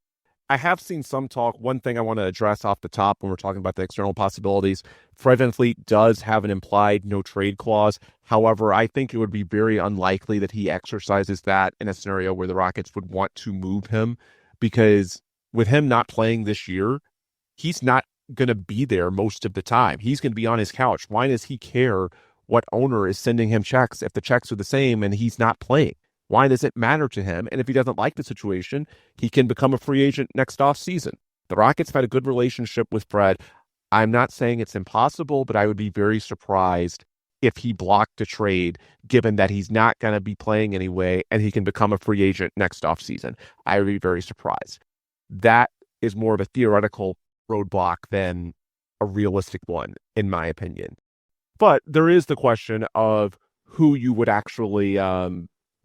I have seen some talk. One thing I want to address off the top when we're talking about the external possibilities, Fred VanVleet does have an implied no trade clause. However, I think it would be very unlikely that he exercises that in a scenario where the Rockets would want to move him, because with him not playing this year, he's not going to be there most of the time. He's going to be on his couch. Why does he care what owner is sending him checks if the checks are the same and he's not playing? Why does it matter to him? And if he doesn't like the situation, he can become a free agent next offseason. The Rockets have had a good relationship with Fred. I'm not saying it's impossible, but I would be very surprised if he blocked a trade, given that he's not going to be playing anyway and he can become a free agent next offseason. I would be very surprised. That is more of a theoretical roadblock than a realistic one, in my opinion. But there is the question of who you would actually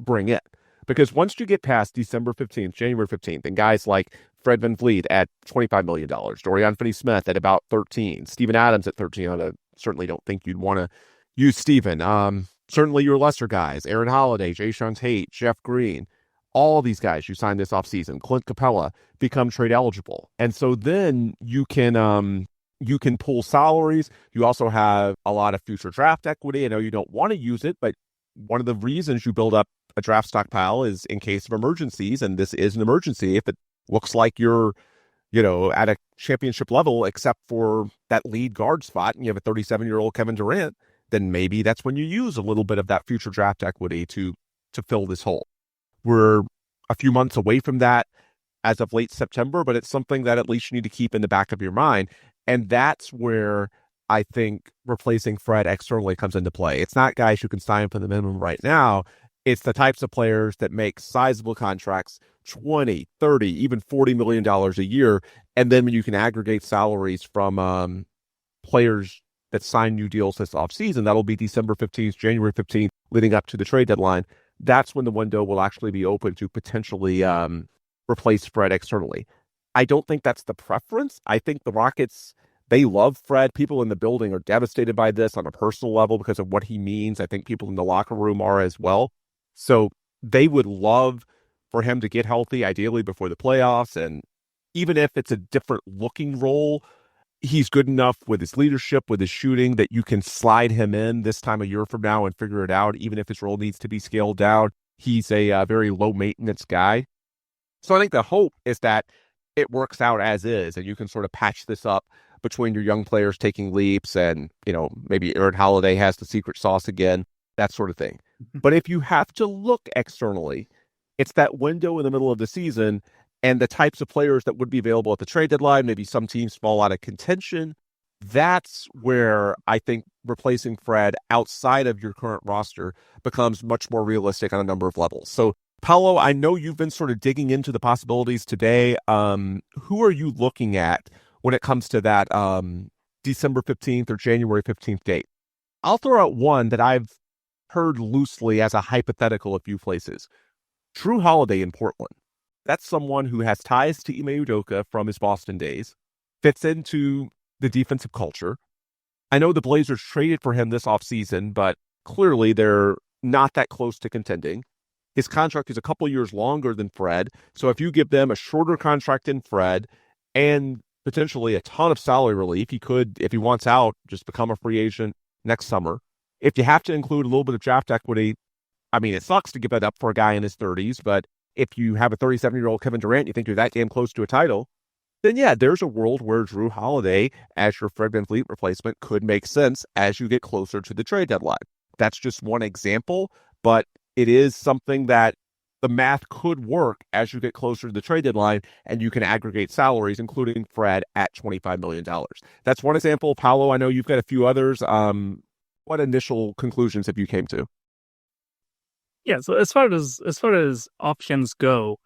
bring in. Because once you get past December 15th, January 15th, and guys like Fred VanVleet at $25 million, Dorian Finney-Smith at about 13, Steven Adams at 13, I certainly don't think you'd want to use Steven. Certainly your lesser guys, Aaron Holiday, Jayshawn Tate, Jeff Green, all these guys you signed this offseason, Clint Capella, become trade eligible. And so then you can pull salaries. You also have a lot of future draft equity. I know you don't want to use it, but one of the reasons you build up a draft stockpile is in case of emergencies, and this is an emergency. If it looks like you're, at a championship level, except for that lead guard spot, and you have a 37-year-old Kevin Durant, then maybe that's when you use a little bit of that future draft equity to fill this hole. We're a few months away from that as of late September, but it's something that at least you need to keep in the back of your mind. And that's where I think replacing Fred externally comes into play. It's not guys who can sign for the minimum right now. It's the types of players that make sizable contracts, $20, $30, even $40 million a year. And then when you can aggregate salaries from players that sign new deals this offseason, that'll be December 15th, January 15th, leading up to the trade deadline. That's when the window will actually be open to potentially replace Fred externally. I don't think that's the preference. I think the Rockets, they love Fred. People in the building are devastated by this on a personal level because of what he means. I think people in the locker room are as well. So they would love for him to get healthy, ideally before the playoffs. And even if it's a different looking role, he's good enough with his leadership, with his shooting, that you can slide him in this time a year from now and figure it out, even if his role needs to be scaled down. He's a very low maintenance guy. So I think the hope is that it works out as is, and you can sort of patch this up between your young players taking leaps and, maybe Aaron Holiday has the secret sauce again, that sort of thing. But if you have to look externally, it's that window in the middle of the season and the types of players that would be available at the trade deadline. Maybe some teams fall out of contention. That's where I think replacing Fred outside of your current roster becomes much more realistic on a number of levels. So, Paulo, I know you've been sort of digging into the possibilities today. Who are you looking at when it comes to that December 15th or January 15th date? I'll throw out one that I've heard loosely as a hypothetical a few places. Drew Holiday in Portland. That's someone who has ties to Ime Udoka from his Boston days, fits into the defensive culture. I know the Blazers traded for him this offseason, but clearly they're not that close to contending. His contract is a couple years longer than Fred, so if you give them a shorter contract than Fred and potentially a ton of salary relief, he could, if he wants out, just become a free agent next summer. If you have to include a little bit of draft equity, I mean, it sucks to give that up for a guy in his 30s, but if you have a 37-year-old Kevin Durant, you think you're that damn close to a title, then yeah, there's a world where Drew Holiday as your Fred VanVleet replacement could make sense as you get closer to the trade deadline. That's just one example, but it is something that the math could work as you get closer to the trade deadline and you can aggregate salaries, including Fred at $25 million. That's one example. Paulo, I know you've got a few others. What initial conclusions have you came to? Yeah, so as far as options go,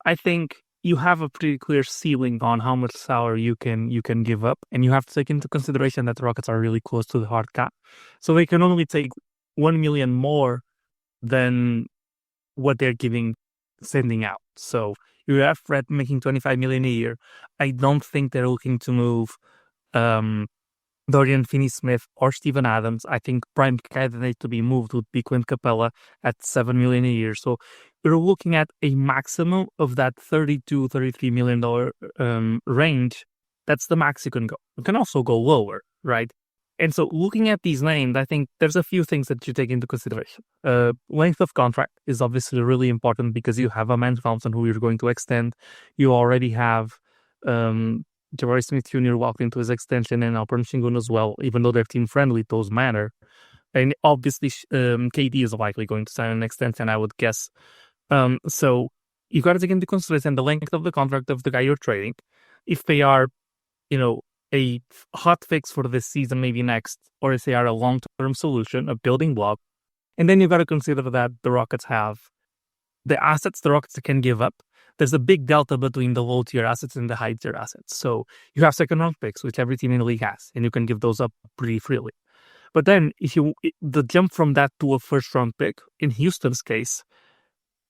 I think you have a pretty clear ceiling on how much salary you can give up, and you have to take into consideration that the Rockets are really close to the hard cap, so they can only take $1 million more than what they're sending out. So you have Fred making $25 million a year. I don't think they're looking to move Dorian Finney-Smith or Steven Adams. I think prime candidate to be moved would be Clint Capella at $7 million a year. So we're looking at a maximum of that $32-33 million range. That's the max you can go. You can also go lower, right? And so looking at these names, I think there's a few things that you take into consideration. Length of contract is obviously really important because you have a man Thompson who you're going to extend. You already have Jabari Smith Jr. walked into his extension and Alperen Sengun as well, even though they're team friendly, those matter. And obviously KD is likely going to sign an extension, I would guess. So you got to take into consideration the length of the contract of the guy you're trading. If they are, a hot fix for this season, maybe next, or if they are a long-term solution, a building block. And then you got to consider that the Rockets have the assets the Rockets can give up. There's a big delta between the low-tier assets and the high-tier assets. So you have second-round picks, which every team in the league has, and you can give those up pretty freely. But then the jump from that to a first-round pick, in Houston's case,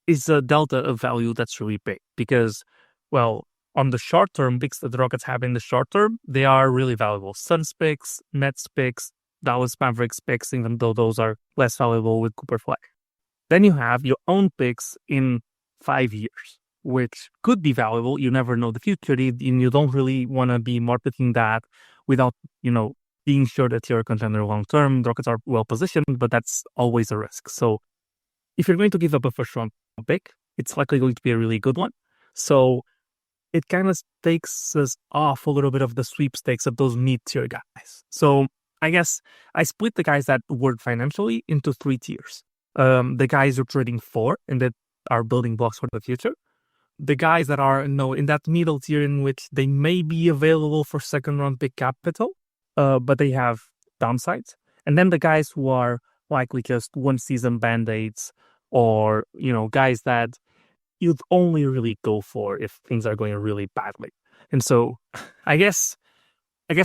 is a delta of value that's really big because, well, on the short term, picks that the Rockets have in the short term, they are really valuable. Suns picks, Nets picks, Dallas Mavericks picks, even though those are less valuable with Cooper Flag. Then you have your own picks in 5 years, which could be valuable. You never know the future, and you don't really want to be marketing that without, being sure that you're a contender long term. The Rockets are well positioned, but that's always a risk. So if you're going to give up a first round pick, it's likely going to be a really good one. So it kind of takes us off a little bit of the sweepstakes of those mid-tier guys. So I guess I split the guys that work financially into 3 tiers. The guys you're trading for and that are building blocks for the future. The guys that are in that middle tier in which they may be available for second-round pick capital, but they have downsides. And then the guys who are likely just one-season band-aids or, guys that you'd only really go for if things are going really badly. And so I guess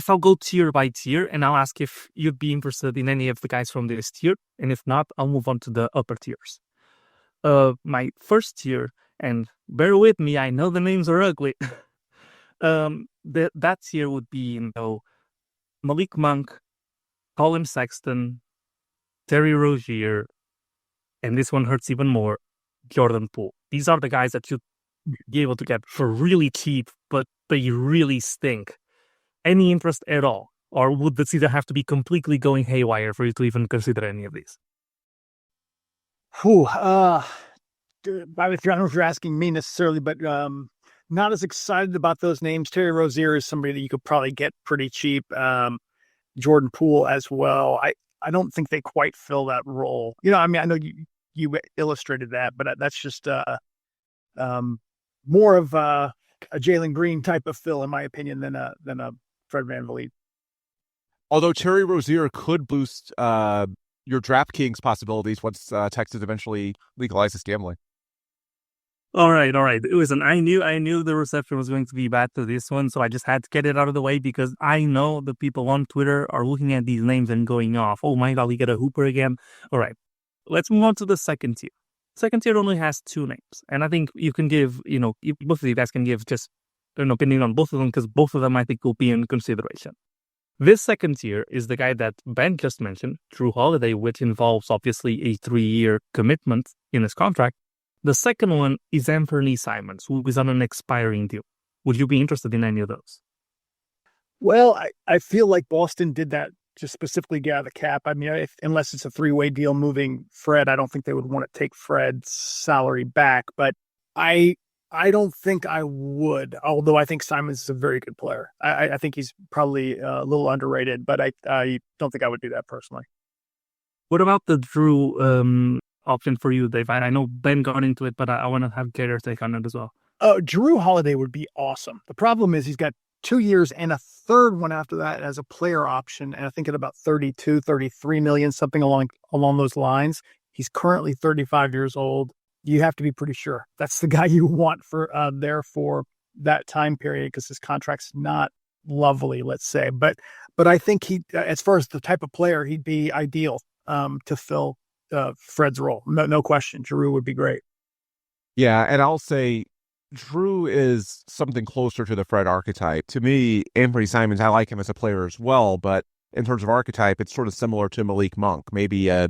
I'll go tier by tier and I'll ask if you'd be interested in any of the guys from this tier. And if not, I'll move on to the upper tiers. My first tier, and bear with me, I know the names are ugly. That tier would be, Malik Monk, Colin Sexton, Terry Rozier, and this one hurts even more, Jordan Poole. These are the guys that you'd be able to get for really cheap, but they really stink. Any interest at all? Or would the season have to be completely going haywire for you to even consider any of these? I don't know if you're asking me necessarily, but not as excited about those names. Terry Rozier is somebody that you could probably get pretty cheap. Jordan Poole as well. I don't think they quite fill that role. I know you illustrated that, but that's just more of a Jalen Green type of fill, in my opinion, than a Fred VanVleet. Although Terry Rozier could boost your DraftKings possibilities once Texas eventually legalizes gambling. All right. Listen, I knew the reception was going to be bad to this one, so I just had to get it out of the way because I know the people on Twitter are looking at these names and going off. Oh my God, we get a hooper again. All right. let's move on to the second tier. Second tier only has two names. And I think you can give, both of you guys can give just an opinion on both of them because both of them I think will be in consideration. This second tier is the guy that Ben just mentioned, Drew Holiday, which involves obviously a 3-year commitment in his contract. The second one is Anthony Simons, who is on an expiring deal. Would you be interested in any of those? Well, I feel like Boston did that just specifically get out of the cap. I mean, unless it's a 3-way deal moving Fred, I don't think they would want to take Fred's salary back. But I don't think I would, although I think Simons is a very good player. I think he's probably a little underrated, but I don't think I would do that personally. What about the Drew option for you, Dave? I know Ben got into it, but I want to have Gator take on it as well. Drew Holiday would be awesome. The problem is he's got 2 years and a third one after that as a player option. And I think at about 32, 33 million, something along those lines. He's currently 35 years old. You have to be pretty sure that's the guy you want for there for that time period because his contract's not lovely, let's say. But I think he, as far as the type of player, he'd be ideal to fill Fred's role. No question. Drew would be great. Yeah, and I'll say Drew is something closer to the Fred archetype. To me, Anthony Simons, I like him as a player as well, but in terms of archetype, it's sort of similar to Malik Monk, maybe a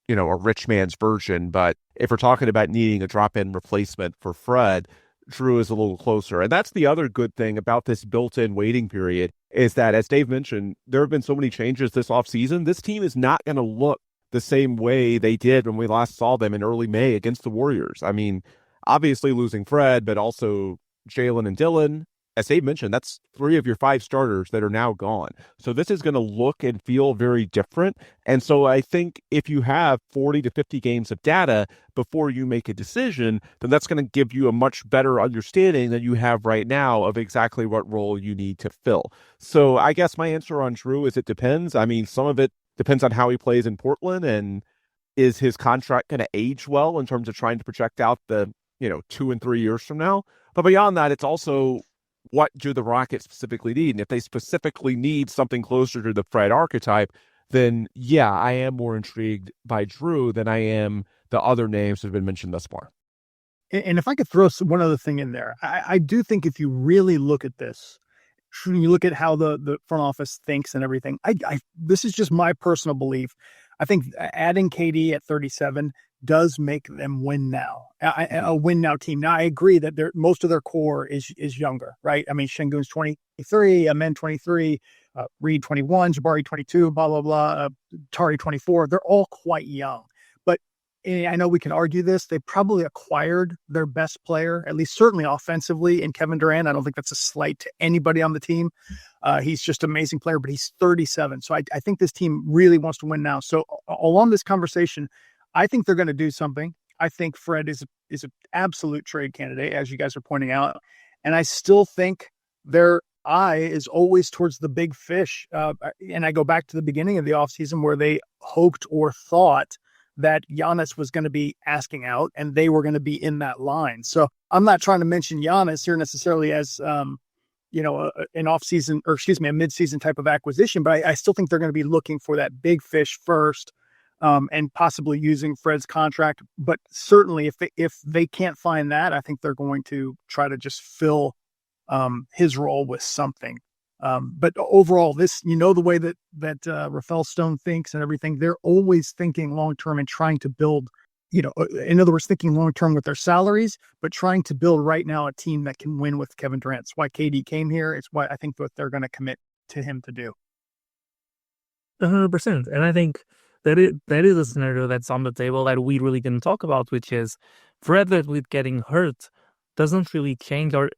rich man's version. But if we're talking about needing a drop-in replacement for Fred, Drew is a little closer. And that's the other good thing about this built-in waiting period is that, as Dave mentioned, there have been so many changes this offseason. This team is not going to look the same way they did when we last saw them in early May against the Warriors. I mean, obviously losing Fred, but also Jalen and Dylan. As Dave mentioned, that's 3 of your 5 starters that are now gone. So this is going to look and feel very different. And so I think if you have 40 to 50 games of data before you make a decision, then that's going to give you a much better understanding than you have right now of exactly what role you need to fill. So I guess my answer on Drew is it depends. I mean, some of it depends on how he plays in Portland and is his contract going to age well in terms of trying to project out the 2 and 3 years from now. But beyond that, it's also what do the Rockets specifically need? And if they specifically need something closer to the Fred archetype, then yeah, I am more intrigued by Drew than I am the other names that have been mentioned thus far. And if I could throw one other thing in there, I do think if you really look at this, you look at how the front office thinks and everything, this is just my personal belief. I think adding KD at 37 does make them win now, a win now team. Now, I agree that most of their core is younger, right? I mean, Şengün's 23, Amen 23, Reed 21, Jabari 22, blah, blah, blah, Tari 24. They're all quite young. But I know we can argue this. They probably acquired their best player, at least certainly offensively, in Kevin Durant. I don't think that's a slight to anybody on the team. He's just an amazing player, but he's 37. So I think this team really wants to win now. So along this conversation, I think they're going to do something. I think Fred is an absolute trade candidate, as you guys are pointing out. And I still think their eye is always towards the big fish. And I go back to the beginning of the offseason where they hoped or thought that Giannis was going to be asking out and they were going to be in that line. So I'm not trying to mention Giannis here necessarily as, an offseason or a midseason type of acquisition, but I still think they're going to be looking for that big fish first. And possibly using Fred's contract. But certainly if they can't find that, I think they're going to try to just fill his role with something. But overall, the way that Rafael Stone thinks and everything, they're always thinking long-term and trying to build, in other words, thinking long-term with their salaries, but trying to build right now a team that can win with Kevin Durant. It's why KD came here. It's why I think what they're going to commit to him to do. 100%. And I think that is a scenario that's on the table that we really didn't talk about, which is Fred VanVleet getting hurt doesn't really change or,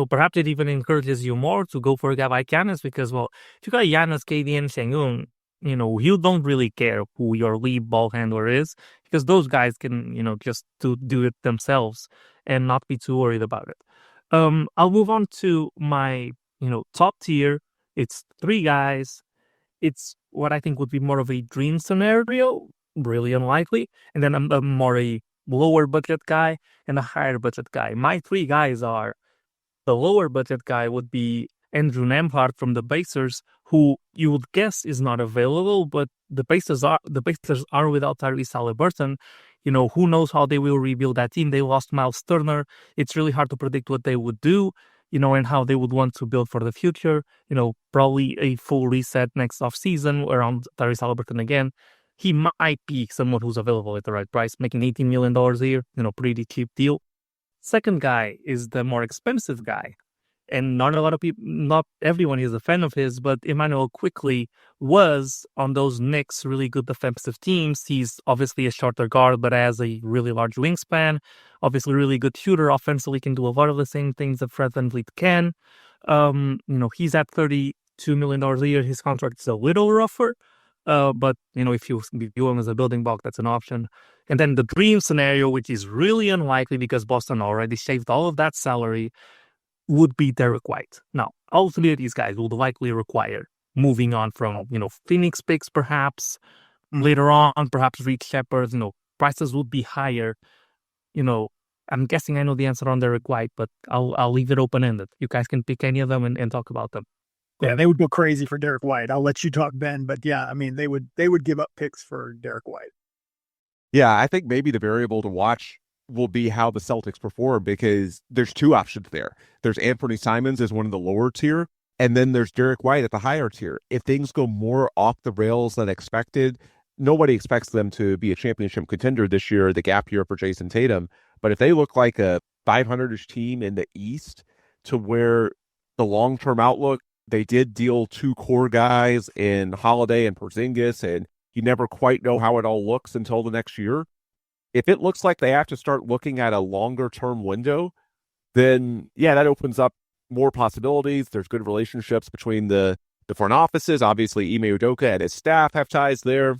perhaps it even encourages you more to go for a guy like Giannis because, well, if you got Giannis, KD, and Şengün, you don't really care who your lead ball handler is because those guys can, just do it themselves and not be too worried about it. I'll move on to my, top tier. It's 3 guys. It's what I think would be more of a dream scenario, really unlikely. And then I'm more a lower budget guy and a higher budget guy. My 3 guys are, the lower budget guy would be Andrew Nemhart from the Pacers, who you would guess is not available, but the Pacers are without Tyrese Haliburton. Who knows how they will rebuild that team? They lost Miles Turner. It's really hard to predict what they would do, and how they would want to build for the future. Probably a full reset next offseason around Tyrese Haliburton again. He might be someone who's available at the right price, making $18 million a year, pretty cheap deal. Second guy is the more expensive guy. And not a lot of people, not everyone is a fan of his, but Emmanuel Quickley was on those Knicks really good defensive teams. He's obviously a shorter guard, but has a really large wingspan. Obviously, really good shooter. Offensively, can do a lot of the same things that Fred VanVleet can. He's at $32 million a year. His contract is a little rougher, but if you view him as a building block, that's an option. And then the dream scenario, which is really unlikely because Boston already shaved all of that salary, would be Derek White. Now, all three of these guys would likely require moving on from, Phoenix picks perhaps, later on, perhaps Reed Shepherd, prices would be higher. I'm guessing I know the answer on Derek White, but I'll leave it open-ended. You guys can pick any of them and talk about them. Yeah, they would go crazy for Derek White. I'll let you talk, Ben, but yeah, I mean, they would give up picks for Derek White. Yeah, I think maybe the variable to watch will be how the Celtics perform, because there's two options there. There's Anthony Simons as one of the lower tier, and then there's Derek White at the higher tier. If things go more off the rails than expected, nobody expects them to be a championship contender this year, the gap year for Jason Tatum. But if they look like a 500-ish team in the East, to where the long-term outlook, they did deal two core guys in Holiday and Porzingis, and you never quite know how it all looks until the next year. If it looks like they have to start looking at a longer-term window, then, yeah, that opens up more possibilities. There's good relationships between the front offices. Obviously, Ime Udoka and his staff have ties there.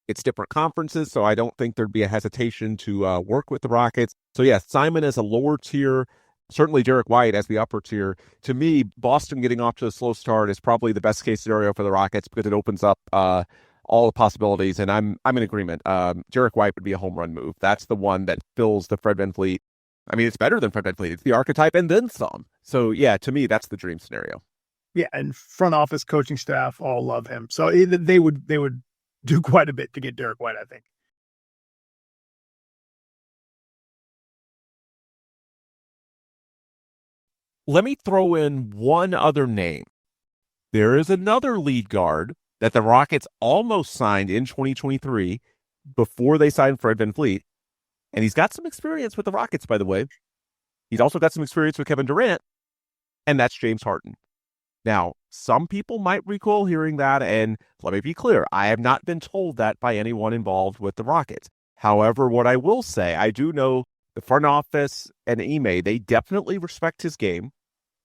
It's different conferences, so I don't think there'd be a hesitation to work with the Rockets. So, yeah, Simon as a lower tier, certainly Derek White as the upper tier. To me, Boston getting off to a slow start is probably the best-case scenario for the Rockets because it opens up all the possibilities, and I'm in agreement. Derek White would be a home run move. That's the one that fills the Fred VanVleet. I mean, it's better than Fred VanVleet. It's the archetype and then some. So, yeah, to me, that's the dream scenario. Yeah, and front office coaching staff all love him. So they would do quite a bit to get Derek White, I think. Let me throw in one other name. There is another lead guard that the Rockets almost signed in 2023 before they signed Fred VanVleet. And he's got some experience with the Rockets, by the way. He's also got some experience with Kevin Durant, and that's James Harden. Now, some people might recoil hearing that, and let me be clear, I have not been told that by anyone involved with the Rockets. However, what I will say, I do know the front office and Ime, they definitely respect his game.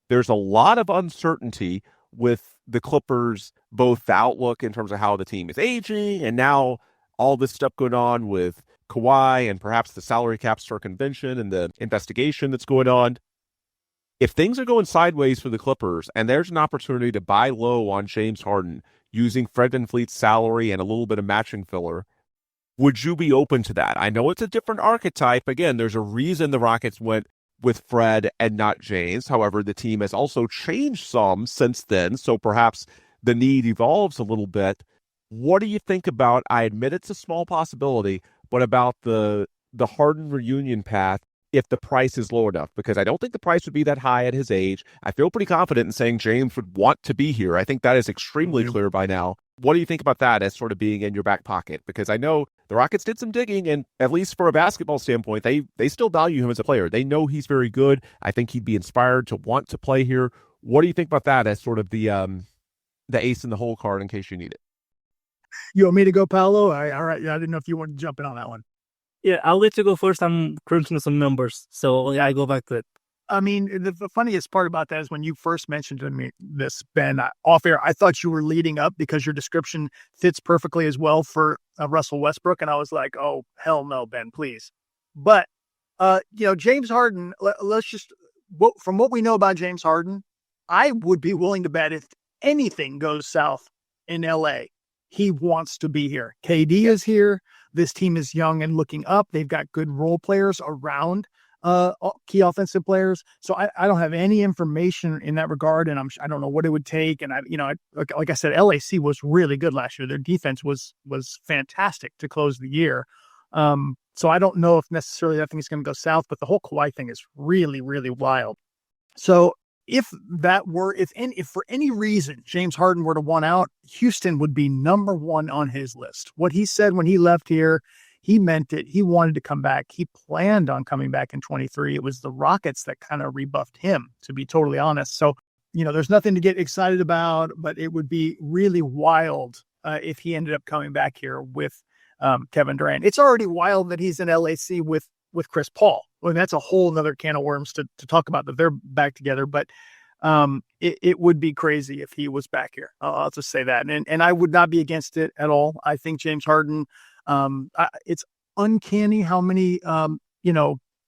There's a lot of uncertainty with the Clippers, both the outlook in terms of how the team is aging, and now all this stuff going on with Kawhi and perhaps the salary cap circumvention and the investigation that's going on. If things are going sideways for the Clippers and there's an opportunity to buy low on James Harden using Fred VanVleet's salary and a little bit of matching filler, would you be open to that? I know it's a different archetype. Again, there's a reason the Rockets went with Fred and not James. However, the team has also changed some since then, so perhaps the need evolves a little bit. What do you think about, I admit it's a small possibility, but about the Harden reunion path if the price is low enough? Because I don't think the price would be that high at his age. I feel pretty confident in saying James would want to be here. I think that is extremely clear by now. What do you think about that as sort of being in your back pocket? Because I know the Rockets did some digging, and at least for a basketball standpoint, they still value him as a player. They know he's very good. I think he'd be inspired to want to play here. What do you think about that as sort of the ace in the hole card in case you need it? You want me to go, Paulo? All right. I didn't know if you wanted to jump in on that one. Yeah, I'll let you go first. I'm crunching some numbers, so yeah, I go back to it. I mean, the funniest part about that is when you first mentioned to me this, Ben, off air, I thought you were leading up because your description fits perfectly as well for Russell Westbrook. And I was like, oh, hell no, Ben, please. But, James Harden, let's just, from what we know about James Harden, I would be willing to bet if anything goes south in LA, he wants to be here. KD is here. This team is young and looking up. They've got good role players around key offensive players. So I don't have any information in that regard, and I don't know what it would take. And like I said, LAC was really good last year. Their defense was fantastic to close the year. So I don't know if necessarily that thing is going to go south, but the whole Kawhi thing is really, really wild. So if for any reason James Harden were to want out, Houston would be number one on his list. What he said when he left here, he meant it. He wanted to come back. He planned on coming back in 23. It was the Rockets that kind of rebuffed him, to be totally honest. So, there's nothing to get excited about, but it would be really wild if he ended up coming back here with Kevin Durant. It's already wild that he's in LAC with Chris Paul. Well, that's a whole nother can of worms to talk about that they're back together. But it would be crazy if he was back here. I'll just say that. And I would not be against it at all. I think James Harden, it's uncanny how many,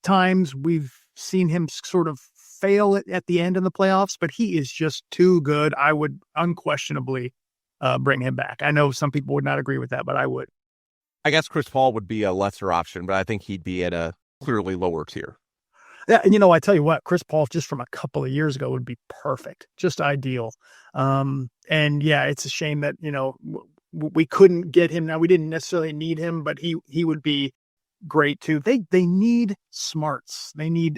times we've seen him sort of fail at the end in the playoffs, but he is just too good. I would unquestionably bring him back. I know some people would not agree with that, but I would. I guess Chris Paul would be a lesser option, but I think he'd be at a clearly lower tier. Yeah, and I tell you what, Chris Paul just from a couple of years ago would be perfect, just ideal. And yeah, it's a shame that we couldn't get him. Now we didn't necessarily need him, but he would be great too. They need smarts. They need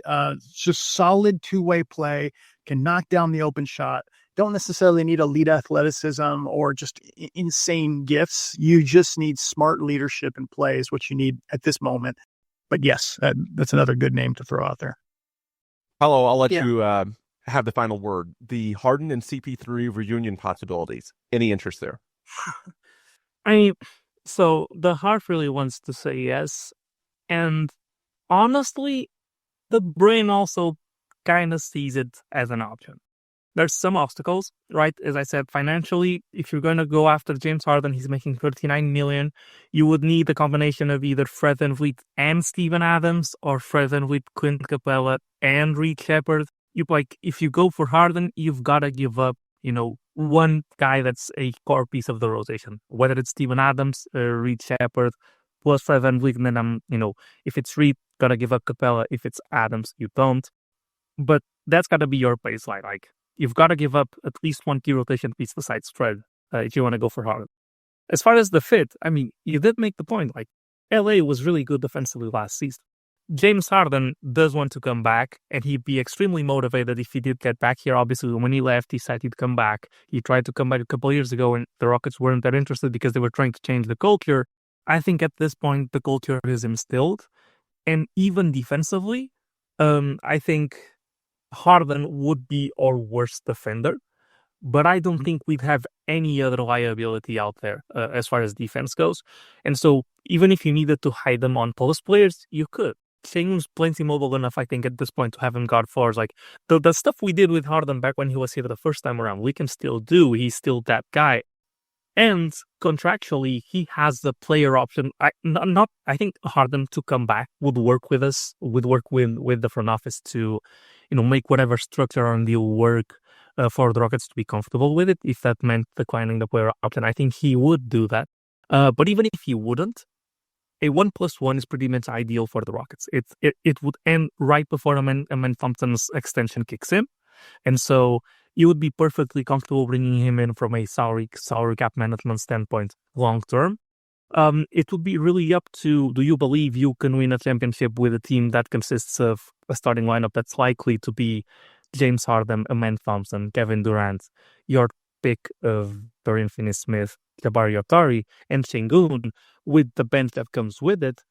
just solid two-way play, can knock down the open shot. Don't necessarily need elite athleticism or just insane gifts. You just need smart leadership and play is what you need at this moment. But yes, that's another good name to throw out there. Paulo, I'll let you have the final word. The Harden and CP3 reunion possibilities. Any interest there? So the heart really wants to say yes. And honestly, the brain also kind of sees it as an option. There's some obstacles, right? As I said, financially, if you're going to go after James Harden, he's making $39 million. You would need a combination of either Fred VanVleet and Steven Adams, or Fred VanVleet, Clint Capella, and Reed Shepard. If you go for Harden, you've got to give up, one guy that's a core piece of the rotation, whether it's Steven Adams, Reed Shepard, plus Fred VanVleet, and then if it's Reed, gotta give up Capella. If it's Adams, you don't. But that's got to be your baseline. You've got to give up at least one key rotation piece besides Fred if you want to go for Harden. As far as the fit, you did make the point. LA was really good defensively last season. James Harden does want to come back, and he'd be extremely motivated if he did get back here. Obviously, when he left, he said he'd come back. He tried to come back a couple of years ago, and the Rockets weren't that interested because they were trying to change the culture. I think at this point, the culture is instilled. And even defensively, I think Harden would be our worst defender, but I don't think we'd have any other liability out there as far as defense goes. And so even if you needed to hide them on post players, you could. Shane's plenty mobile enough, I think, at this point to have him guard floors. The stuff we did with Harden back when he was here the first time around, we can still do. He's still that guy. And contractually, he has the player option. I think Harden to come back would work with us, would work with the front office to, make whatever structure on deal work for the Rockets to be comfortable with it. If that meant declining the player option, I think he would do that. But even if he wouldn't, a 1+1 is pretty much ideal for the Rockets. It would end right before Amen Thompson's extension kicks in, and so you would be perfectly comfortable bringing him in from a salary cap management standpoint long term. It would be really up to, do you believe you can win a championship with a team that consists of a starting lineup that's likely to be James Harden, Amen Thompson, Kevin Durant, your pick of Dorian Finney-Smith, Jabari Otari, and Sengun, with the bench that comes with it?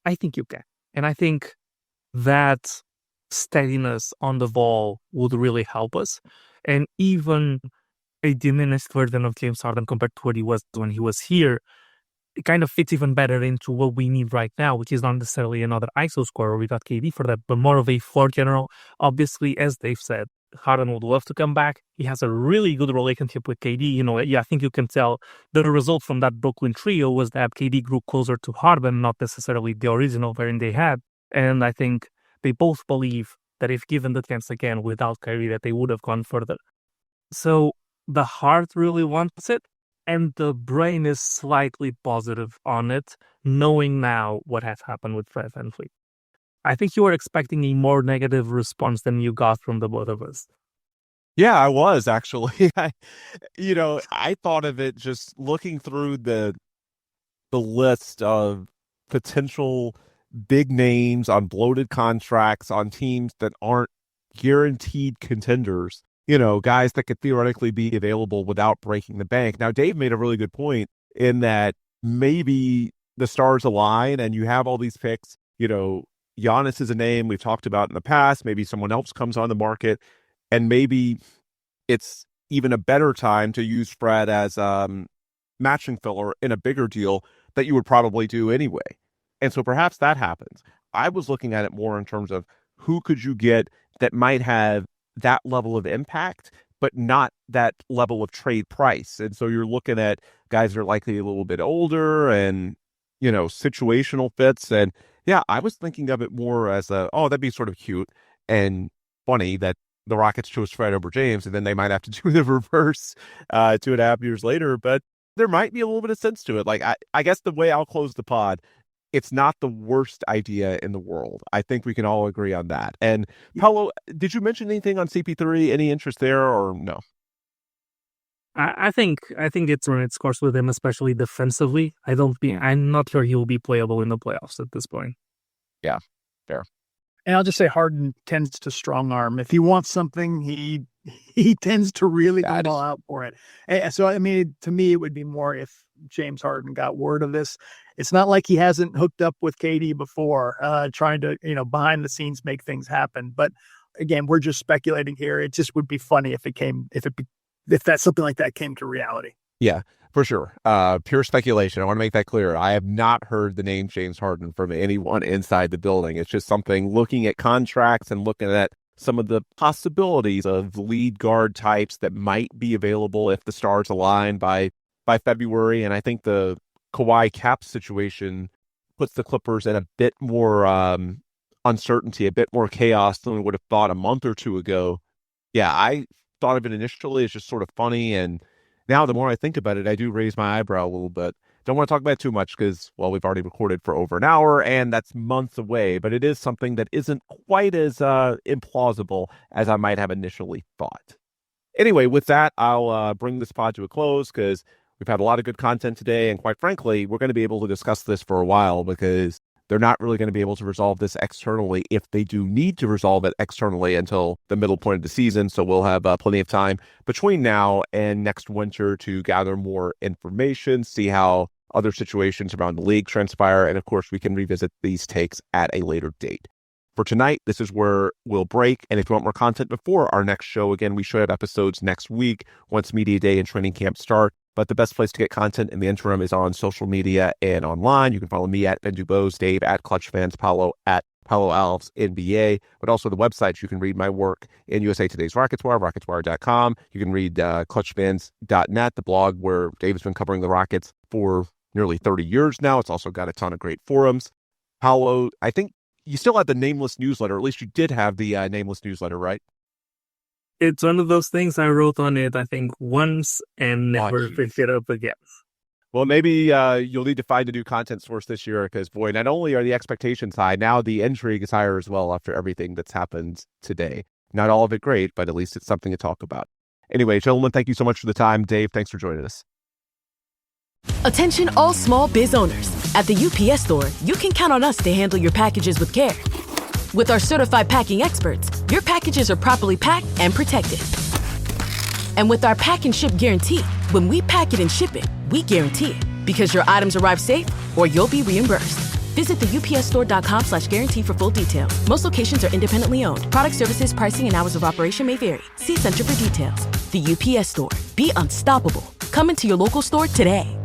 I think you can. And I think that steadiness on the ball would really help us. And even a diminished version of James Harden compared to what he was when he was here, it kind of fits even better into what we need right now, which is not necessarily another ISO scorer. We got KD for that, but more of a floor general. Obviously, as Dave said, Harden would love to come back. He has a really good relationship with KD. I think you can tell the result from that Brooklyn trio was that KD grew closer to Harden, not necessarily the original pairing they had. And I think they both believe that if given the chance again without Kyrie, that they would have gone further. So the heart really wants it, and the brain is slightly positive on it, knowing now what has happened with Fred VanVleet. I think you were expecting a more negative response than you got from the both of us. Yeah, I was actually. I thought of it just looking through the list of potential big names on bloated contracts on teams that aren't guaranteed contenders, guys that could theoretically be available without breaking the bank. Now, Dave made a really good point in that maybe the stars align and you have all these picks. Giannis is a name we've talked about in the past. Maybe someone else comes on the market, and maybe it's even a better time to use Fred as matching filler in a bigger deal that you would probably do anyway. And so perhaps that happens. I was looking at it more in terms of who could you get that might have that level of impact, but not that level of trade price. And so you're looking at guys that are likely a little bit older and, situational fits. And yeah, I was thinking of it more as that'd be sort of cute and funny that the Rockets chose Fred over James, and then they might have to do the reverse 2.5 years later. But there might be a little bit of sense to it. Like, I guess the way I'll close the pod, it's not the worst idea in the world. I think we can all agree on that. And Paulo, did you mention anything on CP3? Any interest there or no? I think it's run its course with him, especially defensively. I'm not sure he will be playable in the playoffs at this point. Yeah, fair. And I'll just say Harden tends to strong arm. If he wants something, he tends to really go all out for it. And so, to me, it would be more if James Harden got word of this. It's not like he hasn't hooked up with KD before, trying to, behind the scenes make things happen. But again, we're just speculating here. It just would be funny if that something like that came to reality. Yeah, for sure. Pure speculation. I want to make that clear. I have not heard the name James Harden from anyone inside the building. It's just something looking at contracts and looking at some of the possibilities of lead guard types that might be available if the stars align by February. And I think the Kawhi cap situation puts the Clippers in a bit more uncertainty, a bit more chaos than we would have thought a month or two ago. Yeah, I thought of it initially as just sort of funny, and now the more I think about it, I do raise my eyebrow a little bit. Don't want to talk about it too much because, well, we've already recorded for over an hour, and that's months away, but it is something that isn't quite as implausible as I might have initially thought. Anyway, with that, I'll bring this pod to a close because we've had a lot of good content today, and quite frankly, we're going to be able to discuss this for a while because they're not really going to be able to resolve this externally if they do need to resolve it externally until the middle point of the season. So we'll have plenty of time between now and next winter to gather more information, see how other situations around the league transpire. And of course, we can revisit these takes at a later date. For tonight, this is where we'll break. And if you want more content before our next show, again, we should have episodes next week once media day and training camp start. But the best place to get content in the interim is on social media and online. You can follow me at Ben DuBose, Dave at Clutch Fans, Paulo at Paulo Alves NBA, but also the websites. You can read my work in USA Today's Rocketswire, rocketswire.com. You can read clutchfans.net, the blog where Dave has been covering the Rockets for nearly 30 years now. It's also got a ton of great forums. Paulo, I think you still have the Nameless newsletter. At least you did have the Nameless newsletter, right? It's one of those things I wrote on it, I think, once and never picked it up again. Well, maybe you'll need to find a new content source this year because, boy, not only are the expectations high, now the intrigue is higher as well after everything that's happened today. Not all of it great, but at least it's something to talk about. Anyway, gentlemen, thank you so much for the time. Dave, thanks for joining us. Attention all small biz owners. At the UPS Store, you can count on us to handle your packages with care. With our certified packing experts, your packages are properly packed and protected. And with our pack and ship guarantee, when we pack it and ship it, we guarantee it. Because your items arrive safe or you'll be reimbursed. Visit the upsstore.com/guarantee for full details. Most locations are independently owned. Product services, pricing, and hours of operation may vary. See Center for details. The UPS Store. Be unstoppable. Come into your local store today.